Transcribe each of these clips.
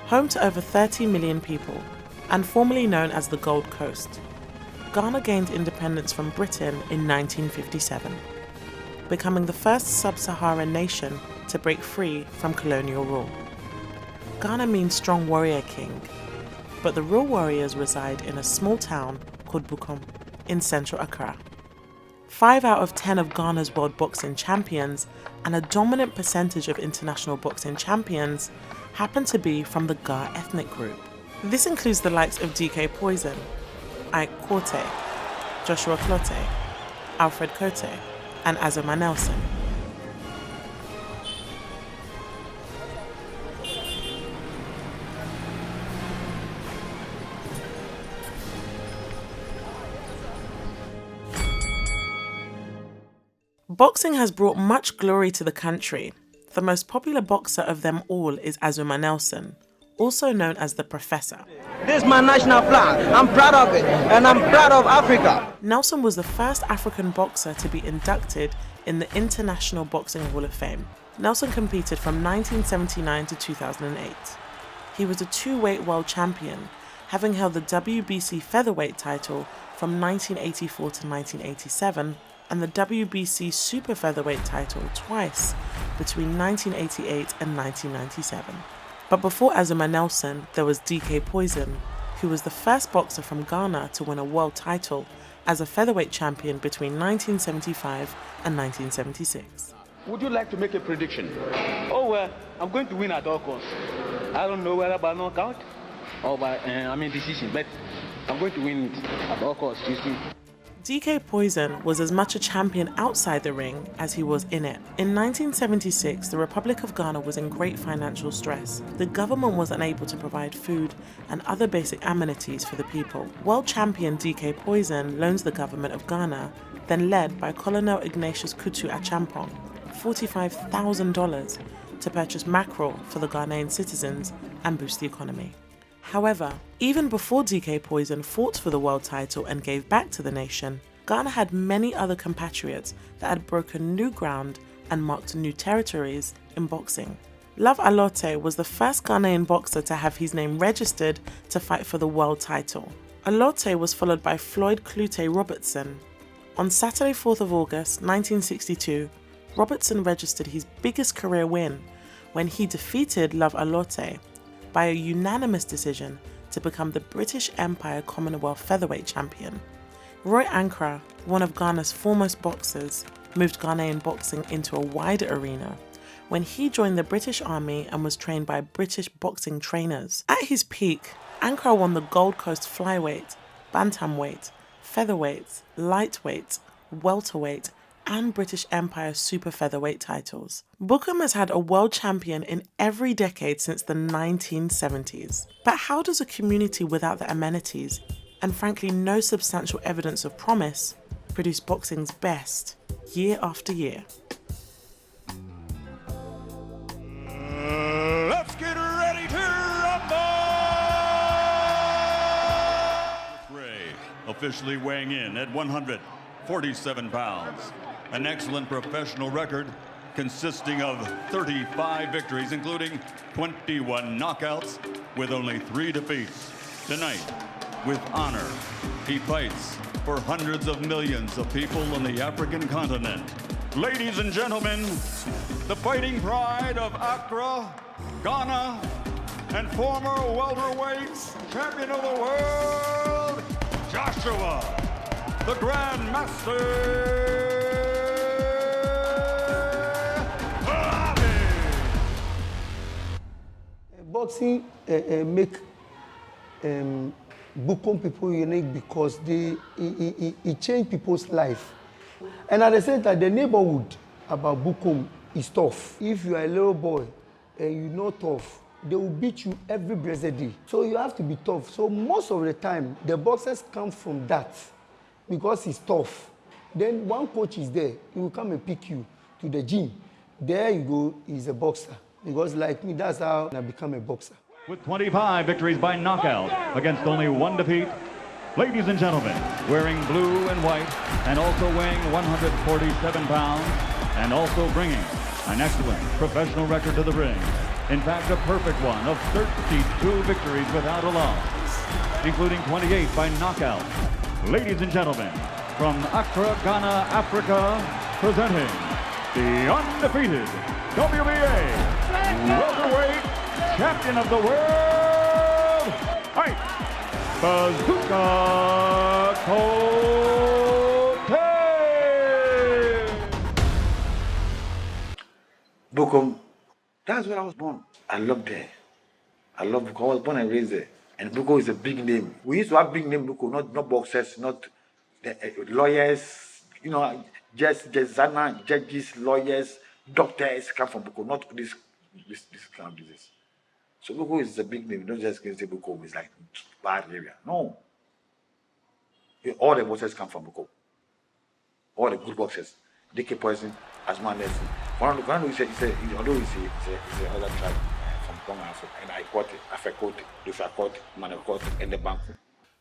Home to over 30 million people, and formerly known as the Gold Coast, Ghana gained independence from Britain in 1957, becoming the first sub-Saharan nation to break free from colonial rule. Ghana means strong warrior king, but the real warriors reside in a small town called Bukom in central Accra. 5 out of 10 of Ghana's world boxing champions and a dominant percentage of international boxing champions happen to be from the Ga ethnic group. This includes the likes of DK Poison, Kotey, Joshua Clottey, Alfred Kotey, and Azumah Nelson. Boxing has brought much glory to the country. The most popular boxer of them all is Azumah Nelson, also known as the Professor. This is my national flag. I'm proud of it, and I'm proud of Africa. Nelson was the first African boxer to be inducted in the International Boxing Hall of Fame. Nelson competed from 1979 to 2008. He was a two-weight world champion, having held the WBC featherweight title from 1984 to 1987 and the WBC super featherweight title twice between 1988 and 1997. But before Azumah Nelson, there was DK Poison, who was the first boxer from Ghana to win a world title as a featherweight champion between 1975 and 1976. Would you like to make a prediction? Oh, well, I'm going to win at all costs. I don't know whether by knockout or by decision, but I'm going to win it at all costs, you see. DK Poison was as much a champion outside the ring as he was in it. In 1976, the Republic of Ghana was in great financial stress. The government was unable to provide food and other basic amenities for the people. World champion DK Poison loans the government of Ghana, then led by Colonel Ignatius Kutu Achampong, $45,000 to purchase mackerel for the Ghanaian citizens and boost the economy. However, even before DK Poison fought for the world title and gave back to the nation, Ghana had many other compatriots that had broken new ground and marked new territories in boxing. Love Alote was the first Ghanaian boxer to have his name registered to fight for the world title. Alote was followed by Floyd Cloutey Robertson. On Saturday, 4th of August, 1962, Robertson registered his biggest career win when he defeated Love Alote by a unanimous decision to become the British Empire Commonwealth Featherweight Champion. Roy Ankara, one of Ghana's foremost boxers, moved Ghanaian boxing into a wider arena when he joined the British Army and was trained by British boxing trainers. At his peak, Ankara won the Gold Coast flyweight, bantamweight, featherweight, lightweight, welterweight, and British Empire super featherweight titles. Bukom has had a world champion in every decade since the 1970s. But how does a community without the amenities, and frankly no substantial evidence of promise, produce boxing's best year after year? Let's get ready to rumble! Ray officially weighing in at 147 pounds. An excellent professional record consisting of 35 victories, including 21 knockouts, with only 3 defeats. Tonight, with honor, he fights for hundreds of millions of people on the African continent. Ladies and gentlemen, the fighting pride of Accra, Ghana, and former welterweight champion of the world, Joshua, the Grand Master. Boxing make Bukom people unique because it changed people's life. And at the same time, the neighborhood about Bukom is tough. If you are a little boy and you're not tough, they will beat you every blessed day. So you have to be tough. So most of the time, the boxers come from that because it's tough. Then one coach is there. He will come and pick you to the gym. There you go, he's a boxer. Because like me, that's how I become a boxer. With 25 victories by knockout against only 1 defeat, ladies and gentlemen, wearing blue and white and also weighing 147 pounds and also bringing an excellent professional record to the ring, In fact, a perfect one of 32 victories without a loss, including 28 by knockout. Ladies and gentlemen, from Accra, Ghana, Africa, presenting the undefeated WBA welterweight champion of the world, Ike Bazooka Kotey. Bukom, that's where I was born. I love there. I love Bukom. I was born and raised there. And Bukom is a big name. We used to have big name Bukom, not boxers, not lawyers, judges, lawyers, doctors come from Bukom, not this kind of disease. So Bukom is a big name. Don't just say Bukom is like bad area. No. All the boxers come from Bukom. All the good boxers. DK Poison, Azumah Nelson. One who said, although he's another tribe from Ghana, and I Kotey, and the Bank.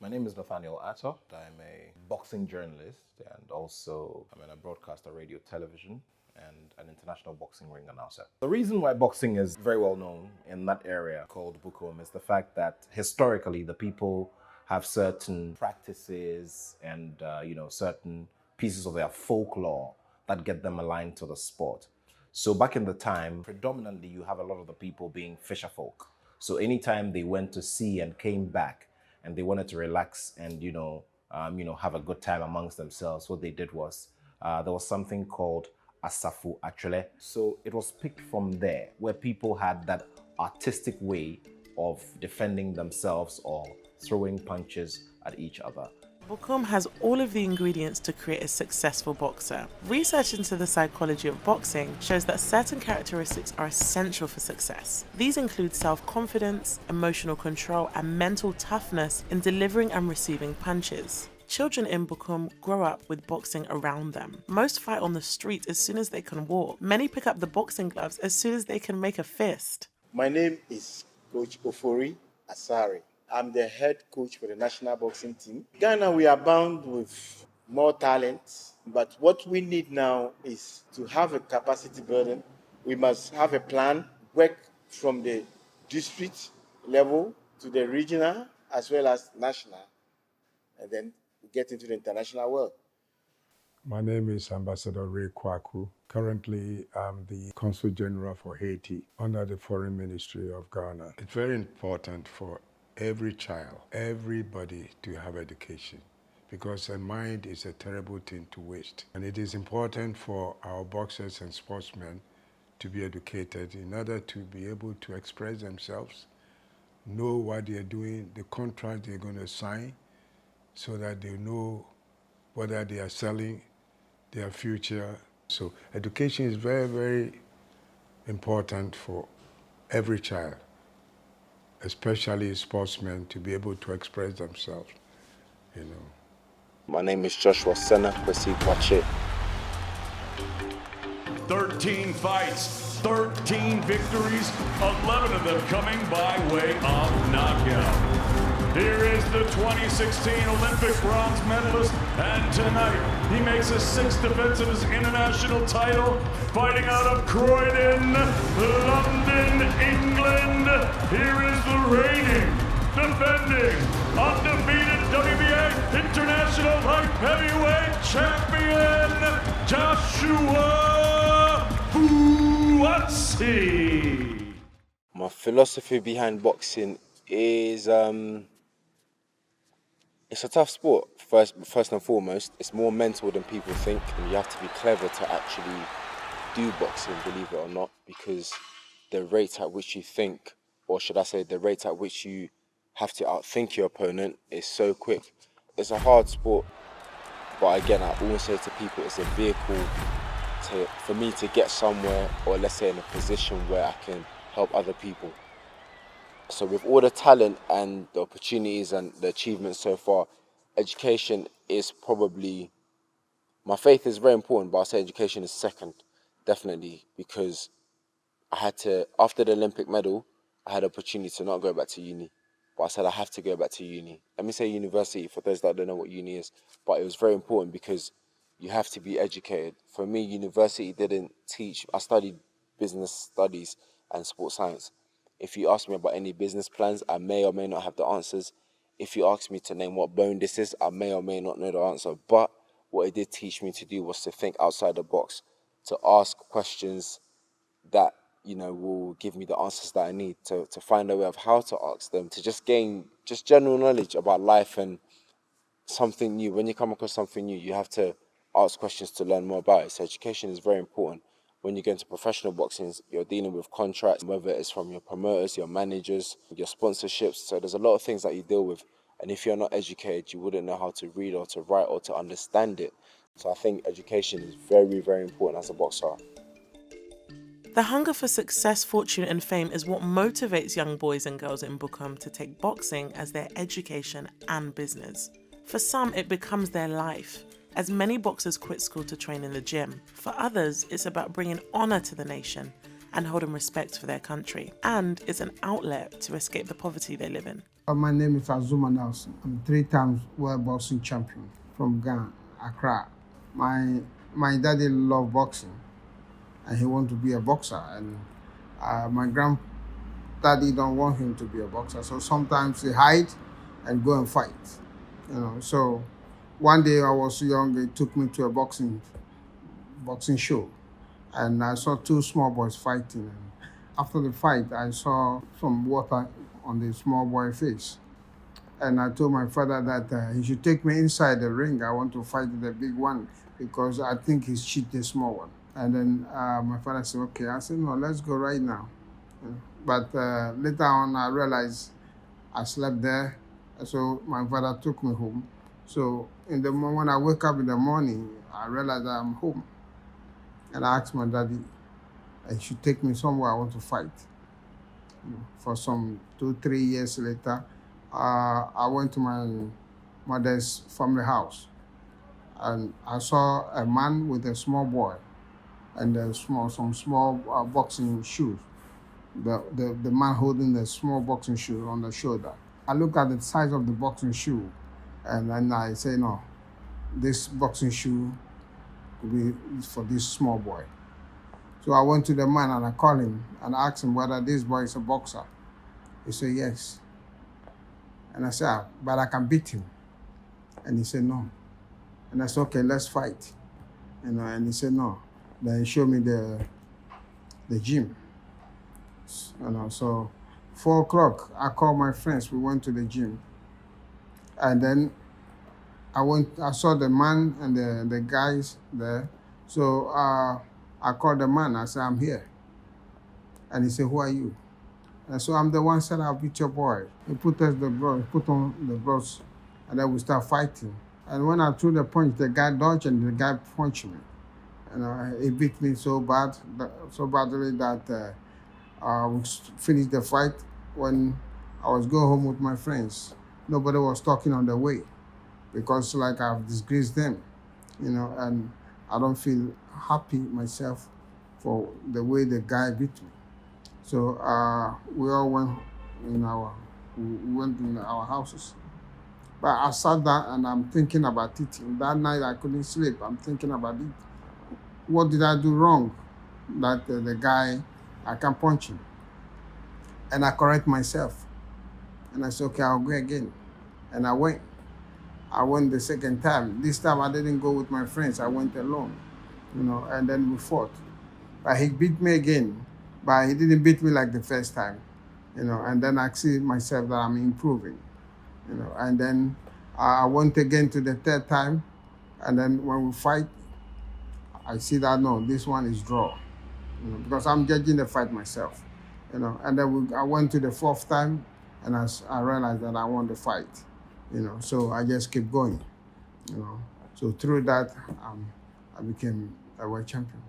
My name is Nathaniel Atta. I'm a boxing journalist and also I'm a broadcaster, radio, television, and an international boxing ring announcer. The reason why boxing is very well known in that area called Bukom is the fact that historically the people have certain practices and certain pieces of their folklore that get them aligned to the sport. So back in the time, predominantly you have a lot of the people being fisher folk. So anytime they went to sea and came back and they wanted to relax and have a good time amongst themselves, what they did was there was something called asafu actually. So it was picked from there, where people had that artistic way of defending themselves or throwing punches at each other. Bukom has all of the ingredients to create a successful boxer. Research into the psychology of boxing shows that certain characteristics are essential for success. These include self-confidence, emotional control, and mental toughness in delivering and receiving punches. Children in Bukom grow up with boxing around them. Most fight on the street as soon as they can walk. Many pick up the boxing gloves as soon as they can make a fist. My name is Coach Ofori Asare. I'm the head coach for the national boxing team. Ghana, we are bound with more talent, but what we need now is to have a capacity building. We must have a plan, work from the district level to the regional as well as national, and then get into the international world. My name is Ambassador Ray Kwaku. Currently, I'm the Consul General for Haiti under the Foreign Ministry of Ghana. It's very important for every child, everybody to have education, because a mind is a terrible thing to waste. And it is important for our boxers and sportsmen to be educated in order to be able to express themselves, know what they're doing, the contract they're going to sign, so that they know whether they are selling their future. So education is very, very important for every child, especially sportsmen, to be able to express themselves, My name is Joshua Senna Kwesi. 13 fights, 13 victories, 11 of them coming by way of knockout. Here is the 2016 Olympic bronze medalist, and tonight he makes his 6th defense of his international title, fighting out of Croydon, London, England. Here is the reigning, defending, undefeated WBA International Light Heavyweight Champion, Joshua Owusu. My philosophy behind boxing is it's a tough sport. First and foremost, it's more mental than people think, and you have to be clever to actually do boxing, believe it or not, because the rate at which you think, or should I say the rate at which you have to outthink your opponent is so quick. It's a hard sport, but again, I always say to people, it's a vehicle for me to get somewhere, or let's say in a position where I can help other people. So with all the talent and the opportunities and the achievements so far, education is probably, my faith is very important, but I'll say education is second, definitely, because I had to, after the Olympic medal, I had the opportunity to not go back to uni, but I said I have to go back to uni. Let me say university for those that don't know what uni is, but it was very important because you have to be educated. For me, university didn't teach, I studied business studies, and sports science. If you ask me about any business plans, I may or may not have the answers. If you ask me to name what bone this is, I may or may not know the answer. But what it did teach me to do was to think outside the box, to ask questions that, you know, will give me the answers that I need, to find a way of how to ask them, to just gain just general knowledge about life and something new. When you come across something new, you have to ask questions to learn more about it. So education is very important. When you get into professional boxing, you're dealing with contracts, whether it's from your promoters, your managers, your sponsorships. So there's a lot of things that you deal with. And if you're not educated, you wouldn't know how to read or to write or to understand it. So I think education is very, very important as a boxer. The hunger for success, fortune and fame is what motivates young boys and girls in Bukom to take boxing as their education and business. For some, it becomes their life, as many boxers quit school to train in the gym. For others, it's about bringing honour to the nation and holding respect for their country. And it's an outlet to escape the poverty they live in. My name is Azumah Nelson. I'm 3-time world boxing champion from Ghana, Accra. My daddy loved boxing and he wanted to be a boxer. And my granddaddy don't want him to be a boxer. So sometimes he hide and go and fight. You know, so one day I was young, they took me to a boxing show, and I saw 2 small boys fighting. And after the fight, I saw some water on the small boy's face, and I told my father that he should take me inside the ring. I want to fight the big one because I think he's cheat the small one. And then my father said, "Okay." I said, "No, let's go right now." But later on, I realized I slept there, so my father took me home. So when I wake up in the morning, I realize that I'm home. And I asked my daddy, he should take me somewhere I want to fight. For some 2-3 years later, I went to my mother's family house. And I saw a man with a small boy and some small boxing shoes. The man holding the small boxing shoe on the shoulder. I looked at the size of the boxing shoe, and then I say, no, this boxing shoe could be for this small boy. So I went to the man and I called him and asked him whether this boy is a boxer. He said, yes. And I said, but I can beat him. And he said, no. And I said, okay, let's fight. And he said, no. Then he showed me the gym. So 4 o'clock, I called my friends. We went to the gym. And then I saw the man and the guys there. So I called the man. I said, I'm here. And he said, who are you? And so I'm the one said, I'll beat your boy. He put on the gloves, and then we start fighting. And when I threw the punch, the guy dodged and the guy punched me. And he beat me so badly that we finished the fight. When I was going home with my friends, nobody was talking on the way because like I've disgraced them, and I don't feel happy myself for the way the guy beat me. So we all went in our houses. But I sat down and I'm thinking about it. That night I couldn't sleep. I'm thinking about it. What did I do wrong? That the guy, I can punch him. And I correct myself. And I said, okay, I'll go again. And I went. I went the second time. This time I didn't go with my friends. I went alone, and then we fought. But he beat me again. But he didn't beat me like the first time, and then I see myself that I'm improving, and then I went again to the 3rd time. And then when we fight, I see that, no, this one is draw, because I'm judging the fight myself, and then I went to the 4th time, and I realized that I won the fight, so I just keep going, So through that, I became a world champion.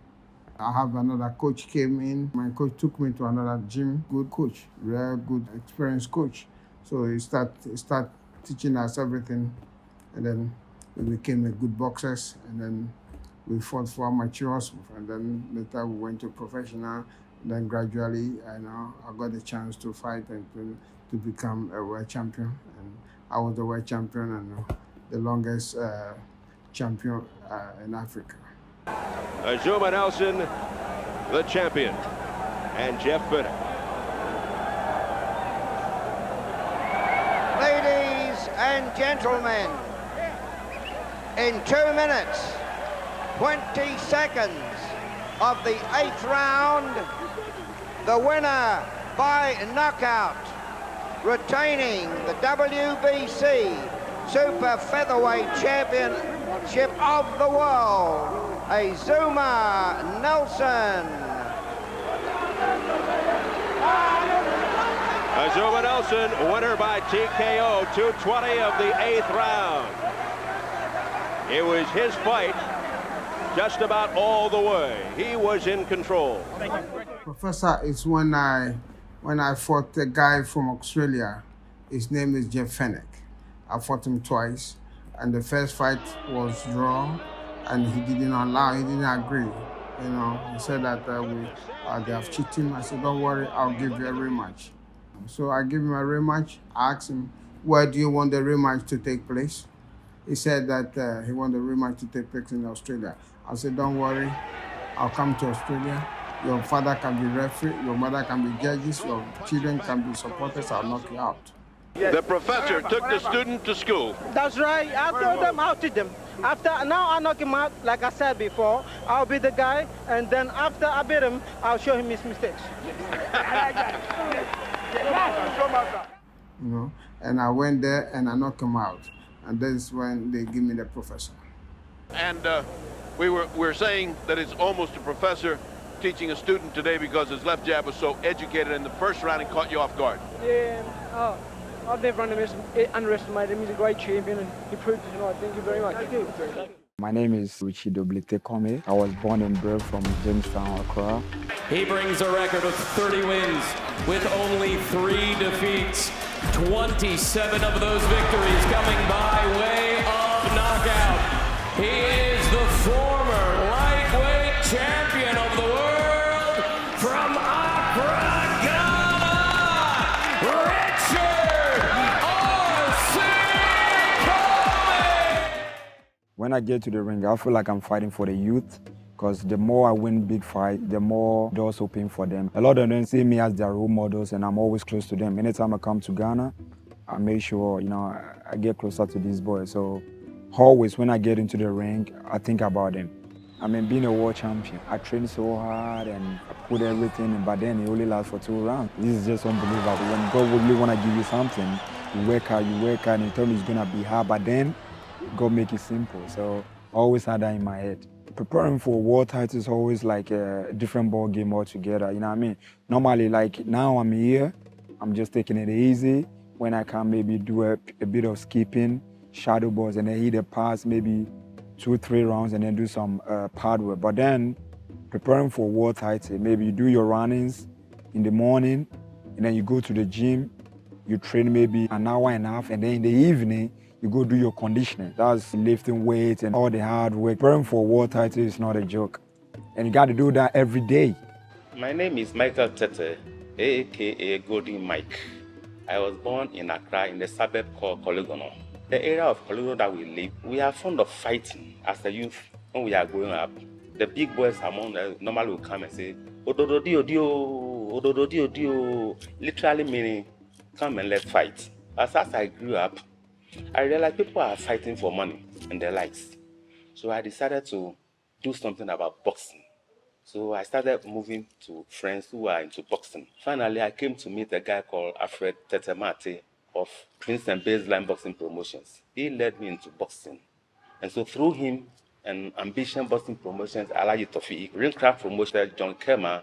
I have another coach came in. My coach took me to another gym, good coach, real good, experienced coach. So he start teaching us everything, and then we became a good boxers, and then we fought for amateurs, and then later we went to professional. Then gradually, I got the chance to fight and to become a world champion. And I was the world champion and the longest champion in Africa. Azumah Nelson, the champion. and Jeff Bennett. Ladies and gentlemen, in 2 minutes, 20 seconds of the 8th round, the winner by knockout, retaining the WBC Super Featherweight Championship of the World, Azumah Nelson. Azumah Nelson, winner by TKO, 2:20 of the 8th round. It was his fight just about all the way. He was in control. Professor is when I fought a guy from Australia. His name is Jeff Fennick. I fought him twice, and the first fight was draw, and he didn't agree. You know, he said that they have cheated him. I said, don't worry, I'll give you a rematch. So I gave him a rematch. I asked him, where do you want the rematch to take place? He said that he wanted the rematch to take place in Australia. I said, don't worry, I'll come to Australia. Your father can be referee, your mother can be judges, your children can be supporters, I'll knock you out. The professor took the student to school. That's right. I told them, I'll teach them. Now I knock him out, like I said before, I'll be the guy, and then after I beat him, I'll show him his mistakes. You know, and I went there and I knocked him out. And that's when they give me the professor. And we're saying that it's almost a professor teaching a student today because his left jab was so educated in the first round and caught you off guard. Yeah, I've never underestimated him. He's a great champion and he proved it tonight. Thank you very much. Thank you. My name is Richie Kome. I was born and bred from Jamestown, Accra. He brings a record of 30 wins with only 3 defeats. 27 of those victories coming by way of knockout. He is the former lightweight champion of the world from Accra, Ghana, Richard Kome. When I get to the ring, I feel like I'm fighting for the youth, because the more I win big fight, the more doors open for them. A lot of them see me as their role models, and I'm always close to them. Anytime I come to Ghana, I make sure, you know, I get closer to these boys. So always when I get into the ring, I think about them. I mean, being a world champion, I train so hard and I put everything in, but then it only lasts for 2 rounds. This is just unbelievable. When God really want to give you something, you work hard, and you tell me it's going to be hard, but then God make it simple. So I always had that in my head. Preparing for a world title is always like a different ball game altogether, you know what I mean? Normally, like now I'm here, I'm just taking it easy. When I can maybe do a bit of skipping, shadow balls, and then hit a pass, maybe 2-3 rounds, and then do some pad work. But then preparing for a world title, maybe you do your runnings in the morning, and then you go to the gym, you train maybe an hour and a half, and then in the evening, you go do your conditioning. That's lifting weights and all the hard work. Preparing for a world title is not a joke. And you got to do that every day. My name is Michael Tete, a.k.a. Golden Mike. I was born in Accra in the suburb called Koligono. The area of Koligono that we live, we are fond of fighting as a youth when we are growing up. The big boys among them normally will come and say, Odododio, Odododio, literally meaning, come and let's fight. As I grew up, I realized people are fighting for money and their likes. So I decided to do something about boxing. So I started moving to friends who are into boxing. Finally, I came to meet a guy called Alfred of Vincent Baseline Boxing Promotions. He led me into boxing. And so through him and Ambition Boxing Promotions, Alaji Tofi, Ringcraft Promotion, John Kema,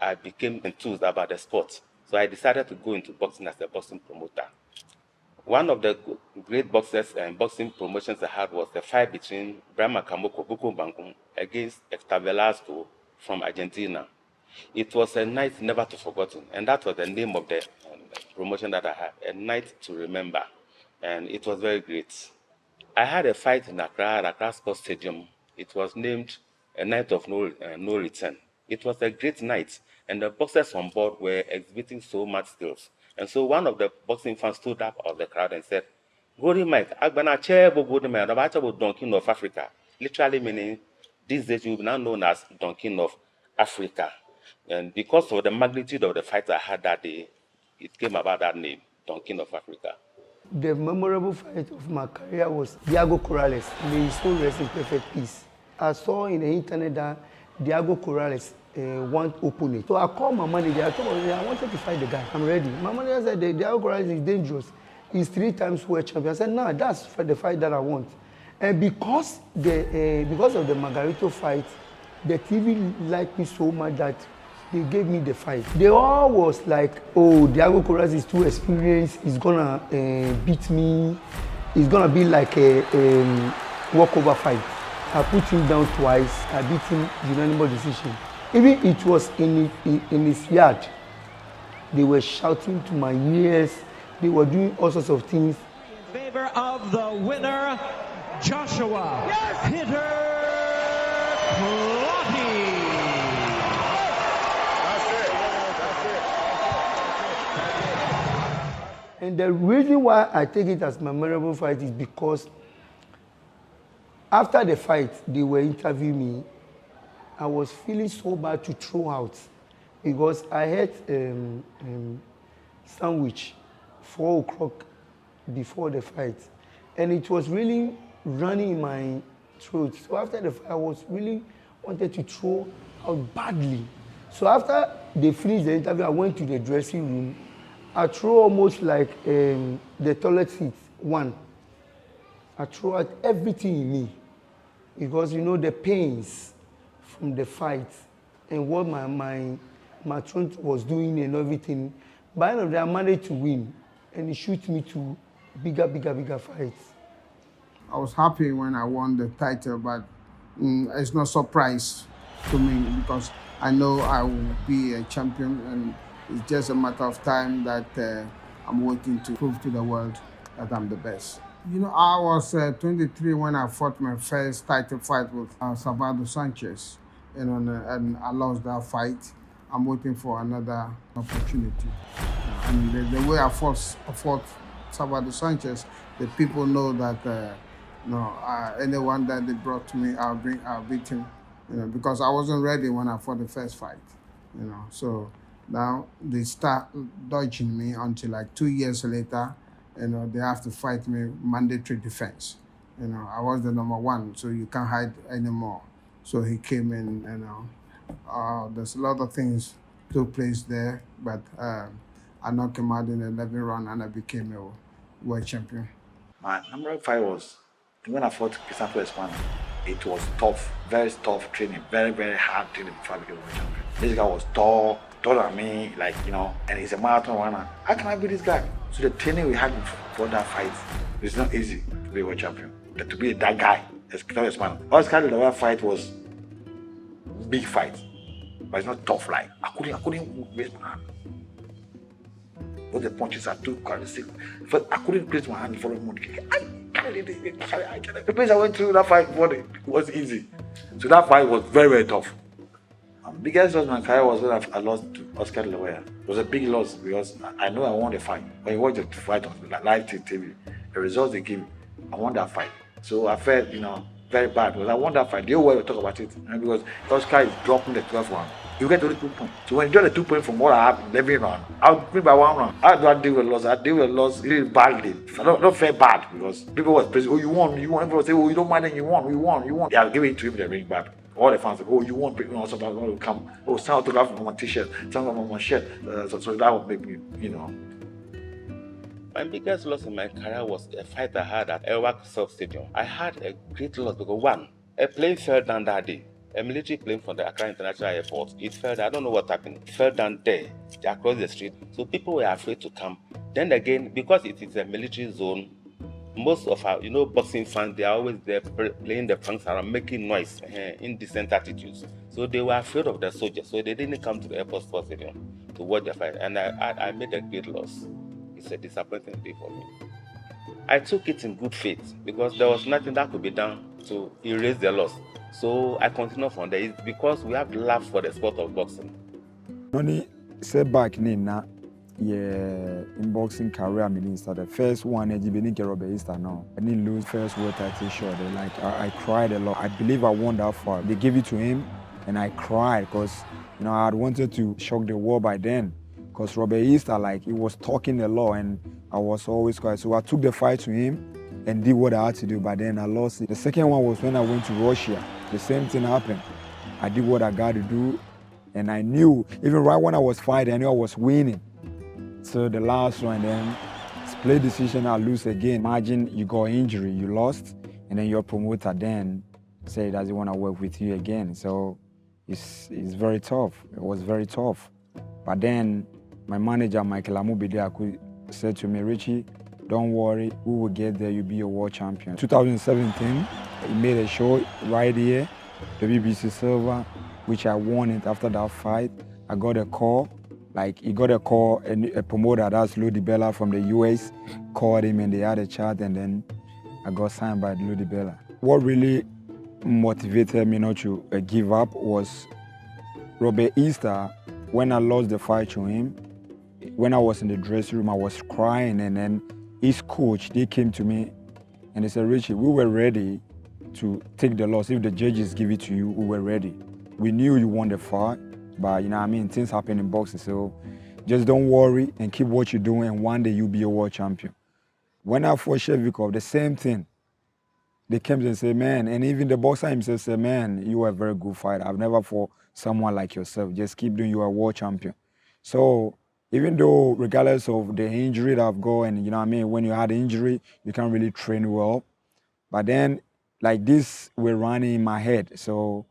I became enthused about the sport. So I decided to go into boxing as a boxing promoter. One of the great boxers and boxing promotions I had was the fight between Brahma Kamoko Buko Bangum against Hector Velasco from Argentina. It was a night never to forgotten, and that was the name of the promotion that I had, a night to remember, and it was very great. I had a fight in Accra Sports Stadium. It was named a night of no return. It was a great night, and the boxers on board were exhibiting so much skills. And so one of the boxing fans stood up of the crowd and said, Golden Mike, Agbana Chebo Golden Mike, Don King of Africa. Literally meaning, these days you will be now known as Don King of Africa. And because of the magnitude of the fight I had that day, it came about that name, Don King of Africa. The memorable fight of my career was Diego Corrales. May his soul rest in perfect peace. I saw in the internet that Diego Corrales want opponent. So I called my manager. I told him I wanted to fight the guy. I'm ready. My manager said Diego Corrales is dangerous. He's 3 times world champion. I said, no, that's for the fight that I want. And because of the Margarito fight, the TV liked me so much that they gave me the fight. They all was like, oh, Diego Corrales is too experienced. He's gonna beat me. It's gonna be like a walkover fight. I put him down twice. I beat him unanimous decision. Even it was in his yard. They were shouting to my ears. They were doing all sorts of things. In favor of the winner, Joshua Hitter Clottey. And the reason why I take it as memorable fight is because after the fight, they were interviewing me. I was feeling so bad to throw out because I had sandwich 4 o'clock before the fight, and it was really running in my throat. So after the fight, I was really wanted to throw out badly. So after they finished the interview, I went to the dressing room. I threw almost like the toilet seat one. I threw out everything in me because you know the pains from the fight and what my throat was doing and everything. By the end of the day, I managed to win, and it shoots me to bigger fights. I was happy when I won the title, but it's no surprise to me because I know I will be a champion, and it's just a matter of time that I'm working to prove to the world that I'm the best. You know, I was 23 when I fought my first title fight with Salvador Sanchez, and I lost that fight. I'm waiting for another opportunity. And the way I fought Salvador Sanchez, the people know that anyone that they brought to me, I'll beat him. You know, because I wasn't ready when I fought the first fight. You know, so now they start dodging me until like 2 years later. You know, they have to fight me mandatory defense. You know, I was the number 1, so you can't hide anymore. So he came in. You know, there's a lot of things took place there, but I knocked him out in the 11th round, and I became a world champion. My number 5 was when I fought Crisanto Espana. It was tough, very tough training, very hard training before I became world champion. This guy was tall, taller than me, like, you know, and he's a marathon runner. How can I beat this guy? So the training we had before that fight, it's not easy to be a world champion. But to be that guy, Crisanto Espana. Oscar de la Hoya fight was big fight, but it's not tough like. I couldn't raise my hand. All the punches I took, I couldn't place my hand for a moment. The place I went through that fight was easy. So that fight was very tough. The biggest loss in my career was when I lost to Oscar de la Hoya. It was a big loss because I know I won the fight. When you watch the fight on live TV, the results they give me, I won that fight. So I felt, you know, very bad because I won that fight. The whole world will talk about it. And because Oscar is dropping the 12th round. You get only 2 points. So when you get the 2 points from what I have in 11 round, I'll win by 1 round. How do I deal with loss? I deal with loss really badly. I don't feel bad because people was praising, oh, you won. Everyone say, oh, you don't mind that you won. Yeah, I'll give it to him the ring back. All the fans say, oh, you won. Sometimes will come, oh, some autograph on my t-shirt, some on my shirt. So that would make me, you know. My biggest loss in my career was a fight I had at Elwak South Stadium. I had a great loss because 1, a plane fell down that day. A military plane from the Accra International Airport. It fell down. I don't know what happened. It fell down there, across the street. So people were afraid to come. Then again, because it is a military zone, most of our, boxing fans, they are always there playing the punks around, making noise, indecent attitudes. So they were afraid of the soldiers. So they didn't come to the airport sports stadium to watch the fight. And I made a great loss. It's a disappointing day for me. I took it in good faith because there was nothing that could be done to erase the loss. So I continue from there. It's because we have love for the sport of boxing. Only setback na in boxing career minister. The first one I didn't get Robert Easter now. I didn't lose first world title shot. I cried a lot. I believe I won that fight. They gave it to him and I cried because You know, I had wanted to shock the world by then, because Robert Easter, like, he was talking a lot, and I was always quiet. So I took the fight to him and did what I had to do, but then I lost it. The second one was when I went to Russia. The same thing happened. I did what I got to do, and I knew, even right when I was fighting, I knew I was winning. So the last one, then split decision, I lose again. Imagine you got injury, you lost, and then your promoter then say he doesn't want to work with you again. So it's very tough. It was very tough. But then my manager, Michael Amubide, said to me, Richie, don't worry, we will get there, you'll be a world champion. 2017, he made a show right here, the BBC Silver, which I won it after that fight. I got a call, like he got a call, a promoter, that's Ludi Bella from the US, called him and they had a chat, and then I got signed by Ludi Bella. What really motivated me not to give up was Robert Easter. When I lost the fight to him, when I was in the dressing room, I was crying, and then his coach, they came to me and they said, Richie, we were ready to take the loss. If the judges give it to you, we were ready. We knew you won the fight, but you know what I mean, things happen in boxing, so just don't worry and keep what you're doing, and one day you'll be a world champion. When I fought Shevchikov, the same thing. They came and said, man, and even the boxer himself said, man, you are a very good fighter. I've never fought someone like yourself. Just keep doing, you are a world champion. So even though regardless of the injury that I've got, and you know what I mean, when you had injury, you can't really train well. But then, like this, were running in my head. So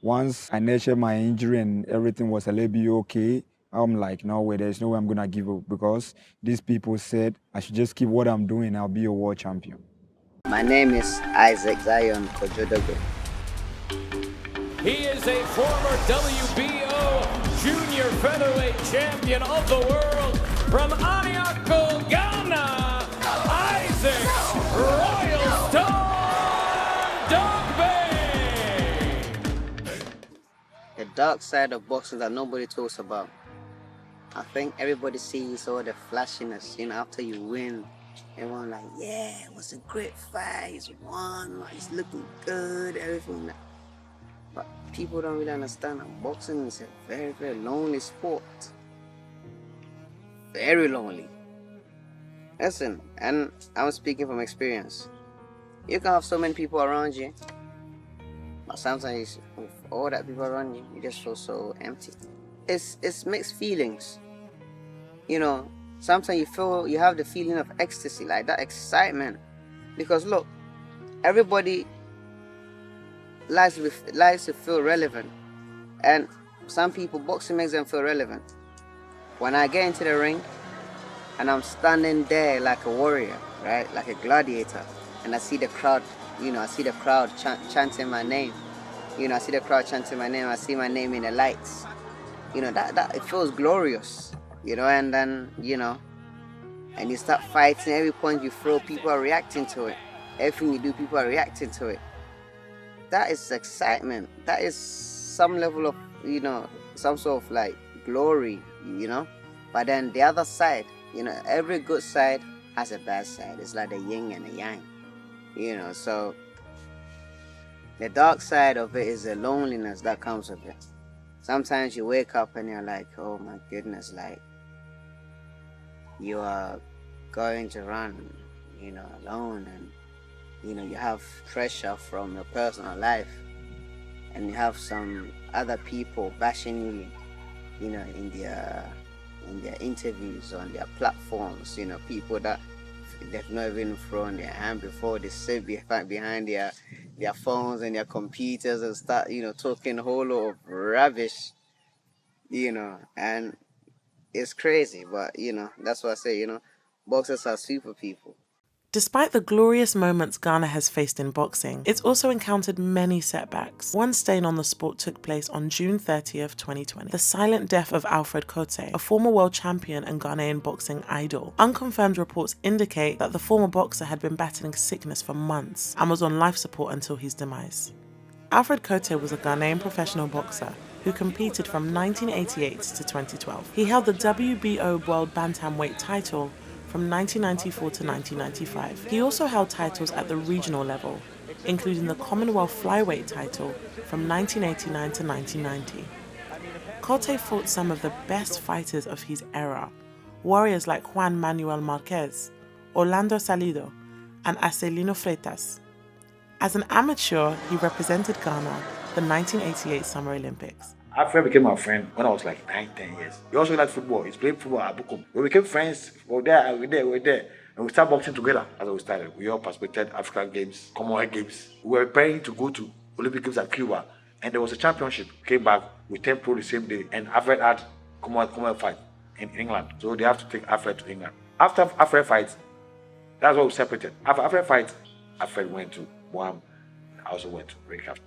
once I nurtured my injury and everything was a little bit okay, I'm like, no way, there's no way I'm gonna give up, because these people said I should just keep what I'm doing, I'll be a world champion. My name is Isaac Zion Kojodogo. He is a former WBO junior featherweight champion of the world from Aniako, Ghana, Isaac Royal Stone Dogbe. The dark side of boxing that nobody talks about. I think everybody sees all the flashiness, you know, after you win. Everyone like, yeah, it was a great fight, he's won, he's looking good, everything. But people don't really understand that boxing is a very, very lonely sport. Very lonely. Listen, and I'm speaking from experience. You can have so many people around you, but sometimes with all that people around you, you just feel so empty. It's mixed feelings. You know, sometimes you have the feeling of ecstasy, like that excitement. Because look, everybody likes to feel relevant. And some people, boxing makes them feel relevant. When I get into the ring, and I'm standing there like a warrior, right? Like a gladiator. And I see the crowd, you know, I see the crowd chanting my name. You know, I see the crowd chanting my name, I see my name in the lights. You know, that it feels glorious. You know, and then, you know, and you start fighting, every point you throw, people are reacting to it. Everything you do, people are reacting to it. That is excitement. That is some level of, you know, some sort of like glory, you know. But then the other side, you know, every good side has a bad side. It's like the yin and the yang, you know. So the dark side of it is the loneliness that comes with it. Sometimes you wake up and you're like, oh my goodness, like, you are going to run, you know, alone, and, you know, you have pressure from your personal life, and you have some other people bashing you know, in their interviews, on their platforms, you know, people that they've not even thrown their hand before, they sit behind their phones and their computers and start, you know, talking a whole lot of rubbish, you know, and it's crazy. But, you know, that's what I say, you know, boxers are super people. Despite the glorious moments Ghana has faced in boxing, it's also encountered many setbacks. One stain on the sport took place on June 30th, 2020. The silent death of Alfred Kotey, a former world champion and Ghanaian boxing idol. Unconfirmed reports indicate that the former boxer had been battling sickness for months and was on life support until his demise. Alfred Kotey was a Ghanaian professional boxer who competed from 1988 to 2012. He held the WBO World Bantamweight title from 1994 to 1995. He also held titles at the regional level, including the Commonwealth Flyweight title from 1989 to 1990. Kotey fought some of the best fighters of his era, warriors like Juan Manuel Marquez, Orlando Salido, and Acelino Freitas. As an amateur, he represented Ghana the 1988 Summer Olympics. Alfred became my friend when I was like 9, 10 years. He also liked football. He's played football at Bukom. We became friends. We were there. And we started boxing together as we started. We all participated African Games, Commonwealth Games. We were preparing to go to Olympic Games at Cuba. And there was a championship. Came back. We turned pro the same day. And Alfred had Commonwealth fight in England. So they have to take Alfred to England. After Alfred fight, that's why we separated. After Alfred fight, Alfred went to Boham. I also went to Ringcraft.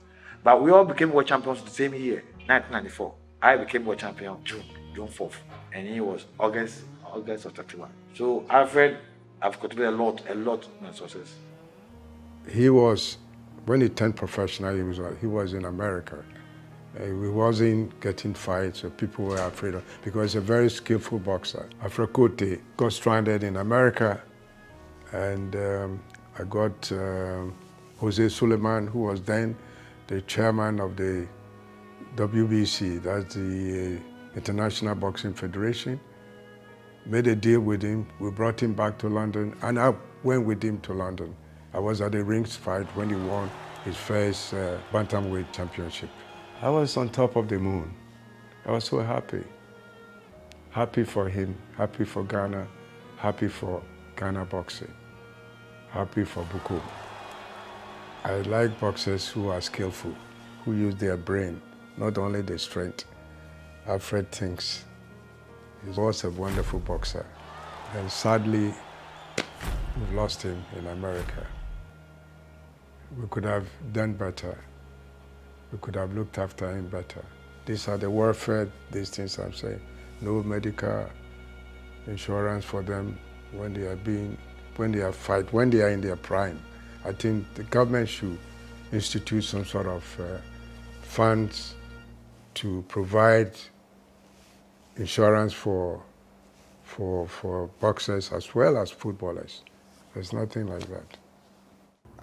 But we all became world champions the same year, 1994. I became world champion June 4th. And he was August of 31. So Alfred, I've contributed a lot in success. He was, when he turned professional, he was in America. He wasn't getting fights, so people were afraid of, because he's a very skillful boxer. Alfred Kotey got stranded in America, and I got Jose Suleiman, who was then the chairman of the WBC, that's the International Boxing Federation. Made a deal with him. We brought him back to London, and I went with him to London. I was at the rings fight when he won his first bantamweight championship. I was on top of the moon. I was so happy. Happy for him, happy for Ghana, happy for Ghana boxing, happy for Bukom. I like boxers who are skillful, who use their brain, not only their strength. Alfred thinks. He was a wonderful boxer. And sadly, we lost him in America. We could have done better. We could have looked after him better. These are the welfare, these things I'm saying. No medical insurance for them when they are in their prime. I think the government should institute some sort of funds to provide insurance for boxers as well as footballers. There's nothing like that.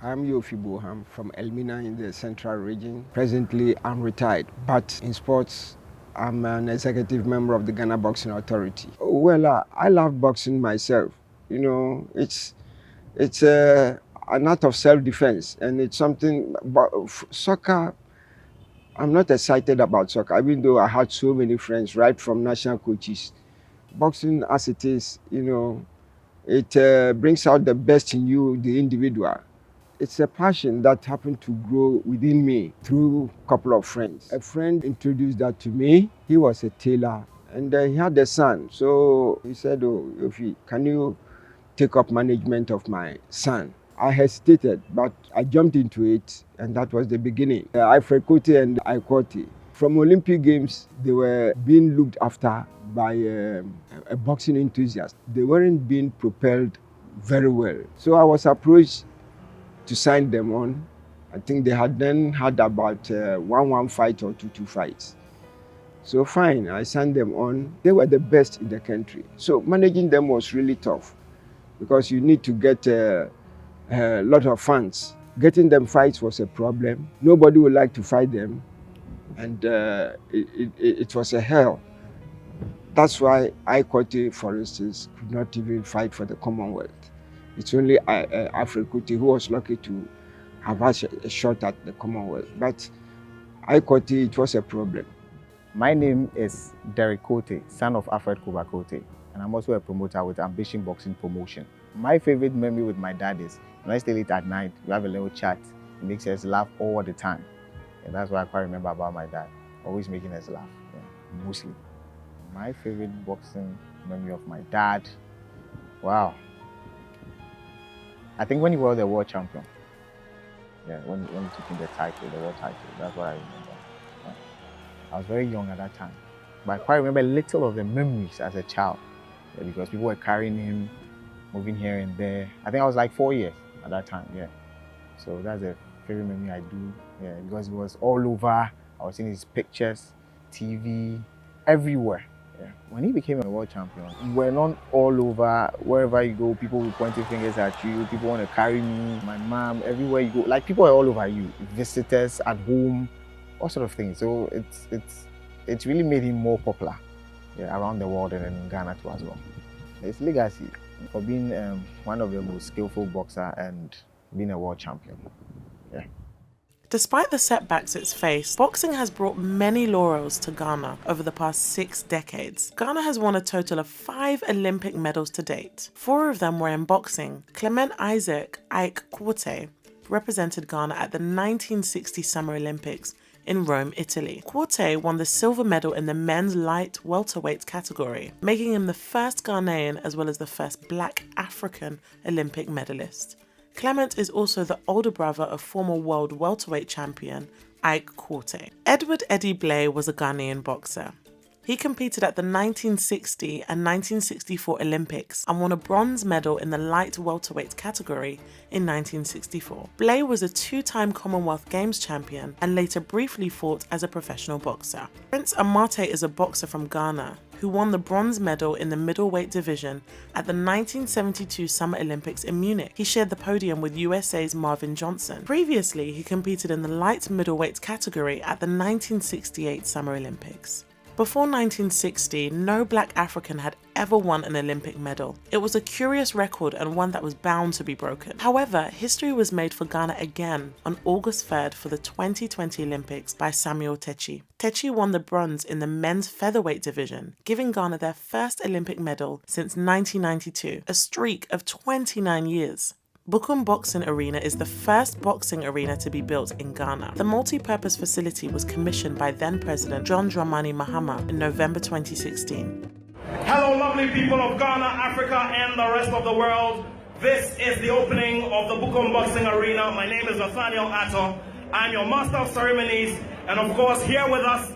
I'm Yofi Boham from Elmina in the Central Region. Presently, I'm retired, but in sports, I'm an executive member of the Ghana Boxing Authority. Well, I love boxing myself. You know, it's an art of self-defense, and it's something. But soccer, I'm not excited about soccer, even though I had so many friends right from national coaches. Boxing, as it is, you know, it brings out the best in you, the individual. It's a passion that happened to grow within me through a couple of friends. A friend introduced that to me. He was a tailor, and he had a son. So he said, "Oh, Yofi, can you take up management of my son?" I hesitated, but I jumped into it, and that was the beginning. Alfred Kotey and Kotey. From Olympic Games, they were being looked after by a boxing enthusiast. They weren't being propelled very well. So I was approached to sign them on. I think they had then had about 1-1 fight or 2-2 fights. So fine, I signed them on. They were the best in the country. So managing them was really tough because you need to get a lot of funds. Getting them fights was a problem. Nobody would like to fight them, and it was a hell. That's why Kotey, for instance, could not even fight for the Commonwealth. It's only Alfred Kotey who was lucky to have had a shot at the Commonwealth. But Kotey, it was a problem. My name is Derek Kotey, son of Alfred Kotey, and I'm also a promoter with Ambition Boxing Promotion. My favorite memory with my dad is when I stay late at night, we have a little chat. It makes us laugh all the time. And that's what I quite remember about my dad, always making us laugh, mostly. My favorite boxing memory of my dad, wow. I think when he was the world champion. Yeah, when he took in the title, the world title, that's what I remember. Yeah. I was very young at that time. But I quite remember little of the memories as a child, because people were carrying him, moving here and there. I think I was like 4 years at that time, yeah. So that's a favorite memory I do, yeah, because it was all over. I was seeing his pictures, TV, everywhere. Yeah. When he became a world champion, we were not all over. Wherever you go, people will point their fingers at you. People want to carry me, my mom, everywhere you go. Like, people are all over you. Visitors at home, all sort of things. So it really made him more popular around the world and in Ghana too as well. His legacy for being one of the most skillful boxer and being a world champion. Yeah. Despite the setbacks it's faced, boxing has brought many laurels to Ghana over the past 6 decades. Ghana has won a total of 5 Olympic medals to date. 4 of them were in boxing. Clement Isaac Ike Kotey represented Ghana at the 1960 Summer Olympics in Rome, Italy. Kotey won the silver medal in the men's light welterweight category, making him the first Ghanaian as well as the first Black African Olympic medalist. Clement is also the older brother of former world welterweight champion Ike Quartey. Edward Eddie Blay was a Ghanaian boxer. He competed at the 1960 and 1964 Olympics and won a bronze medal in the light welterweight category in 1964. Blay was a 2-time Commonwealth Games champion and later briefly fought as a professional boxer. Prince Amate is a boxer from Ghana who won the bronze medal in the middleweight division at the 1972 Summer Olympics in Munich. He shared the podium with USA's Marvin Johnson. Previously, he competed in the light middleweight category at the 1968 Summer Olympics. Before 1960, no Black African had ever won an Olympic medal. It was a curious record and one that was bound to be broken. However, history was made for Ghana again on August 3rd for the 2020 Olympics by Samuel Techi. Techi won the bronze in the men's featherweight division, giving Ghana their first Olympic medal since 1992, a streak of 29 years. Bukom Boxing Arena is the first boxing arena to be built in Ghana. The multi-purpose facility was commissioned by then-President John Dramani Mahama in November 2016. Hello, lovely people of Ghana, Africa, and the rest of the world. This is the opening of the Bukom Boxing Arena. My name is Nathaniel Atto. I'm your Master of Ceremonies, and of course, here with us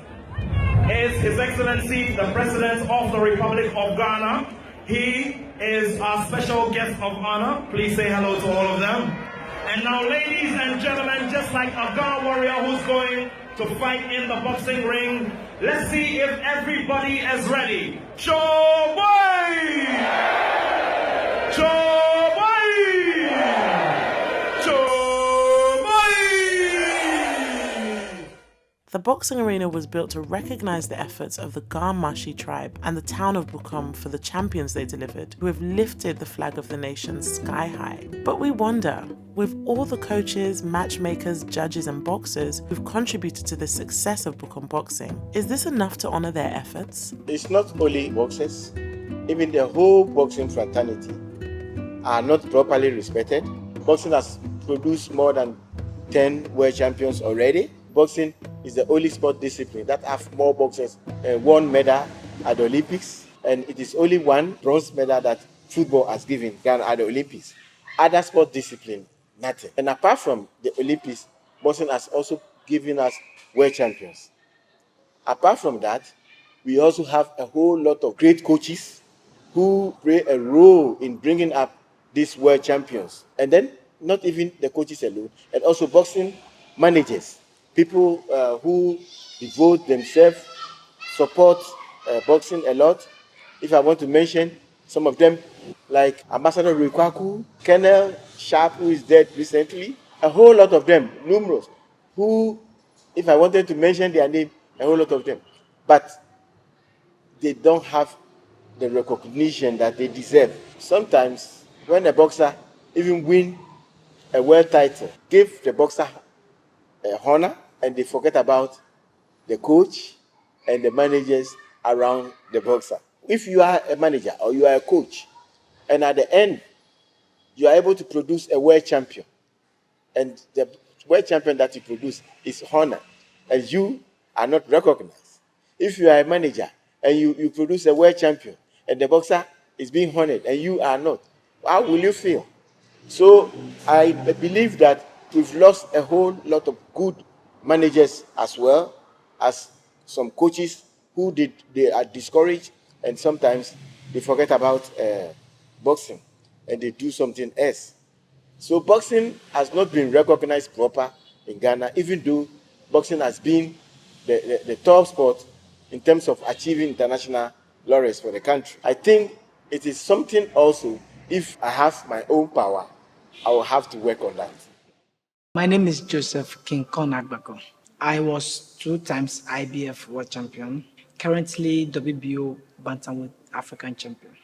is His Excellency, the President of the Republic of Ghana. He is our special guest of honor. Please say hello to all of them. And now, ladies and gentlemen, just like a Ghana warrior who's going to fight in the boxing ring, let's see if everybody is ready. Choboy! Choboy! Choboy! The boxing arena was built to recognize the efforts of the Ga-Mashie tribe and the town of Bukom for the champions they delivered, who have lifted the flag of the nation sky high. But we wonder, with all the coaches, matchmakers, judges and boxers who've contributed to the success of Bukom boxing, is this enough to honor their efforts? It's not only boxers, even the whole boxing fraternity are not properly respected. Boxing has produced more than 10 world champions already. Boxing is the only sport discipline that have more boxers won medal at the Olympics, and it is only one bronze medal that football has given Ghana at the Olympics. Other sport discipline, nothing. And apart from the Olympics, boxing has also given us world champions. Apart from that, we also have a whole lot of great coaches who play a role in bringing up these world champions. And then, not even the coaches alone, and also boxing managers. People who devote themselves, support boxing a lot. If I want to mention some of them, like Ambassador Rekwaku, Colonel Sharp, who is dead recently, a whole lot of them, numerous, who, if I wanted to mention their name, a whole lot of them. But they don't have the recognition that they deserve. Sometimes, when a boxer even win a world title, give the boxer honor, and they forget about the coach and the managers around the boxer. If you are a manager or you are a coach, and at the end, you are able to produce a world champion, and the world champion that you produce is honored, and you are not recognized. If you are a manager and you produce a world champion, and the boxer is being honored, and you are not, how will you feel? So I believe that we've lost a whole lot of good managers as well as some coaches who they are discouraged, and sometimes they forget about boxing and they do something else. So boxing has not been recognized proper in Ghana, even though boxing has been the top sport in terms of achieving international laurels for the country. I think it is something also, if I have my own power, I will have to work on that. My name is Joseph King Kon Agbako. I was 2 times IBF world champion, currently WBO bantamweight African champion.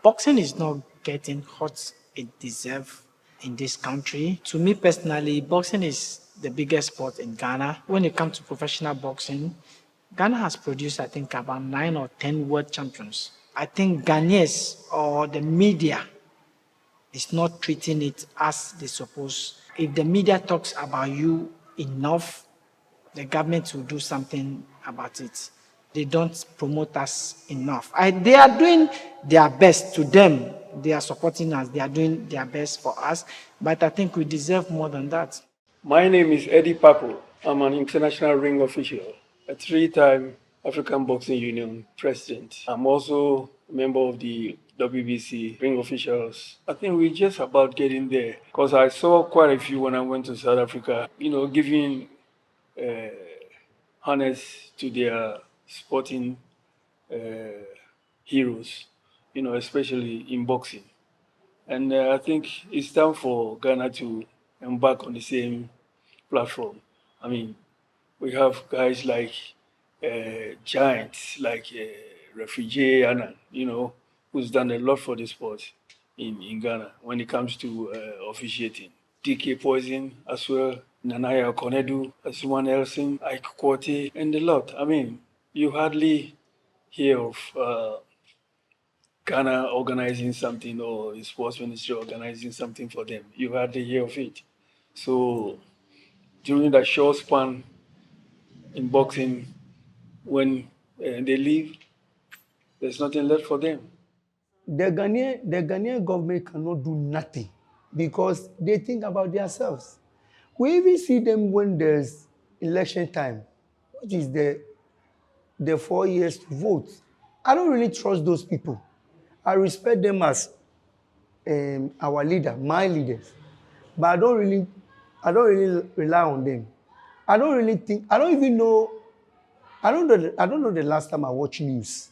Boxing is not getting what it deserves in this country. To me personally, boxing is the biggest sport in Ghana. When it comes to professional boxing, Ghana has produced, I think, about 9 or 10 world champions. I think Ghanaians or the media is not treating it as they suppose. If the media talks about you enough, the government will do something about it. They don't promote us enough. They are doing their best to them. They are supporting us. They are doing their best for us. But I think we deserve more than that. My name is Eddie Papo. I'm an international ring official, a 3-time African Boxing Union president. I'm also a member of the WBC ring officials. I think we're just about getting there because I saw quite a few when I went to South Africa, giving honors to their sporting heroes, especially in boxing. And I think it's time for Ghana to embark on the same platform. I mean, we have guys like giants, like Refugee Annan, who's done a lot for the sport in Ghana when it comes to officiating. DK Poison as well, Nanaya Konedu, Azumah Nelson, Kotey, and a lot. I mean, you hardly hear of Ghana organizing something or the sports ministry organizing something for them. You hardly hear of it. So during that short span in boxing, when they leave, there's nothing left for them. The Ghanaian government cannot do nothing because they think about themselves. We even see them when there's election time, which is the 4 years to vote. I don't really trust those people. I respect them as our leader, my leaders, but I don't really rely on them. I don't know the last time I watched news.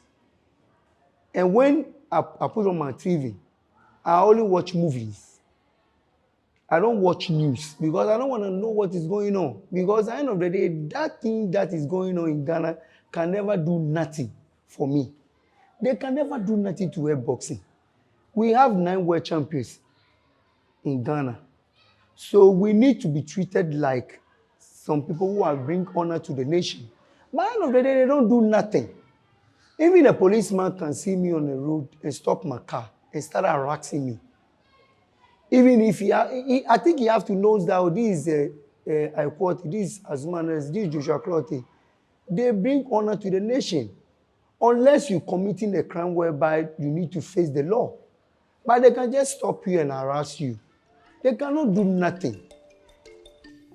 And when I put on my TV, I only watch movies. I don't watch news because I don't want to know what is going on. Because at the end of the day, that thing that is going on in Ghana can never do nothing for me. They can never do nothing to help boxing. We have 9 world champions in Ghana. So we need to be treated like some people who are bring honor to the nation. But at the end of the day, they don't do nothing. Even a policeman can see me on the road and stop my car and start harassing me. Even if I think you have to know that this is Quartey, this is Azumah Nelson, this is Joshua Clottey. They bring honor to the nation. Unless you're committing a crime whereby you need to face the law. But they can just stop you and harass you. They cannot do nothing.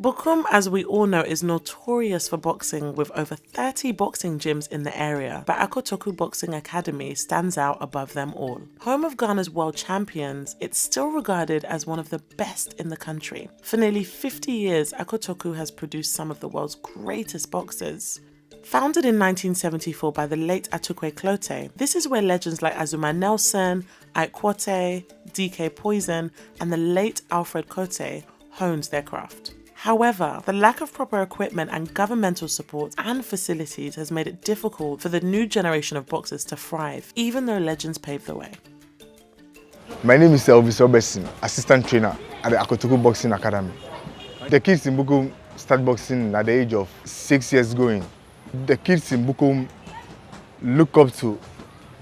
Bukom, as we all know, is notorious for boxing with over 30 boxing gyms in the area, but Akotoku Boxing Academy stands out above them all. Home of Ghana's world champions, it's still regarded as one of the best in the country. For nearly 50 years, Akotoku has produced some of the world's greatest boxers. Founded in 1974 by the late Atukwe Clottey, this is where legends like Azumah Nelson, Kotey, DK Poison, and the late Alfred Kotey honed their craft. However, the lack of proper equipment and governmental support and facilities has made it difficult for the new generation of boxers to thrive, even though legends paved the way. My name is Officiating, assistant trainer at the Akotoku Boxing Academy. The kids in Bukom start boxing at the age of 6 years going. The kids in Bukom look up to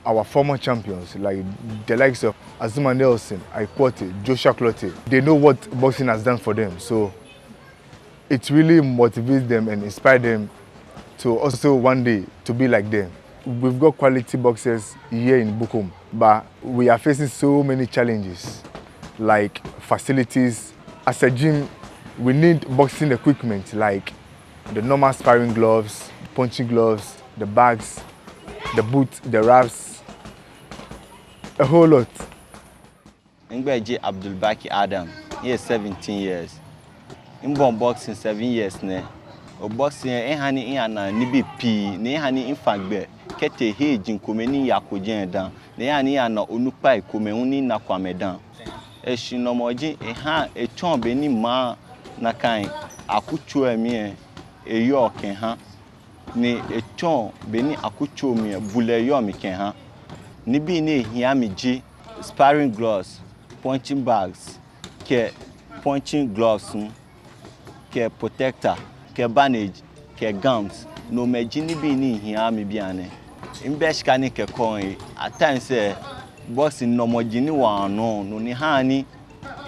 our former champions, like the likes of Azumah Nelson, Kotey, Joshua Clottey. They know what boxing has done for them, so it really motivates them and inspires them to also one day to be like them. We've got quality boxers here in Bukom, but we are facing so many challenges, like facilities. As a gym, we need boxing equipment like the normal sparring gloves, punching gloves, the bags, the boots, the wraps, a whole lot. Ngbeji Abdul Baki Adam, he is 17 years. I'm born boxing 7 years now. Boxing ehani ina nibi pi, ne ehani infagbe. Kete he jinkomeni yakojen dan. Ne ehani ana onupa ikomeni na kwamedan. Eshinomoji eha echon beni ma nakai akuchu emie. eyo kenha ni eton beni akucho mi bule yo mi kenha ni bi ni hia mi ji sparring gloves punching bags ke punching gloves ke protector ke bandage ke gums no meji ni bi ni hia mi biane imbeshka ni ke coin at times boxing no mojini wa no ni hani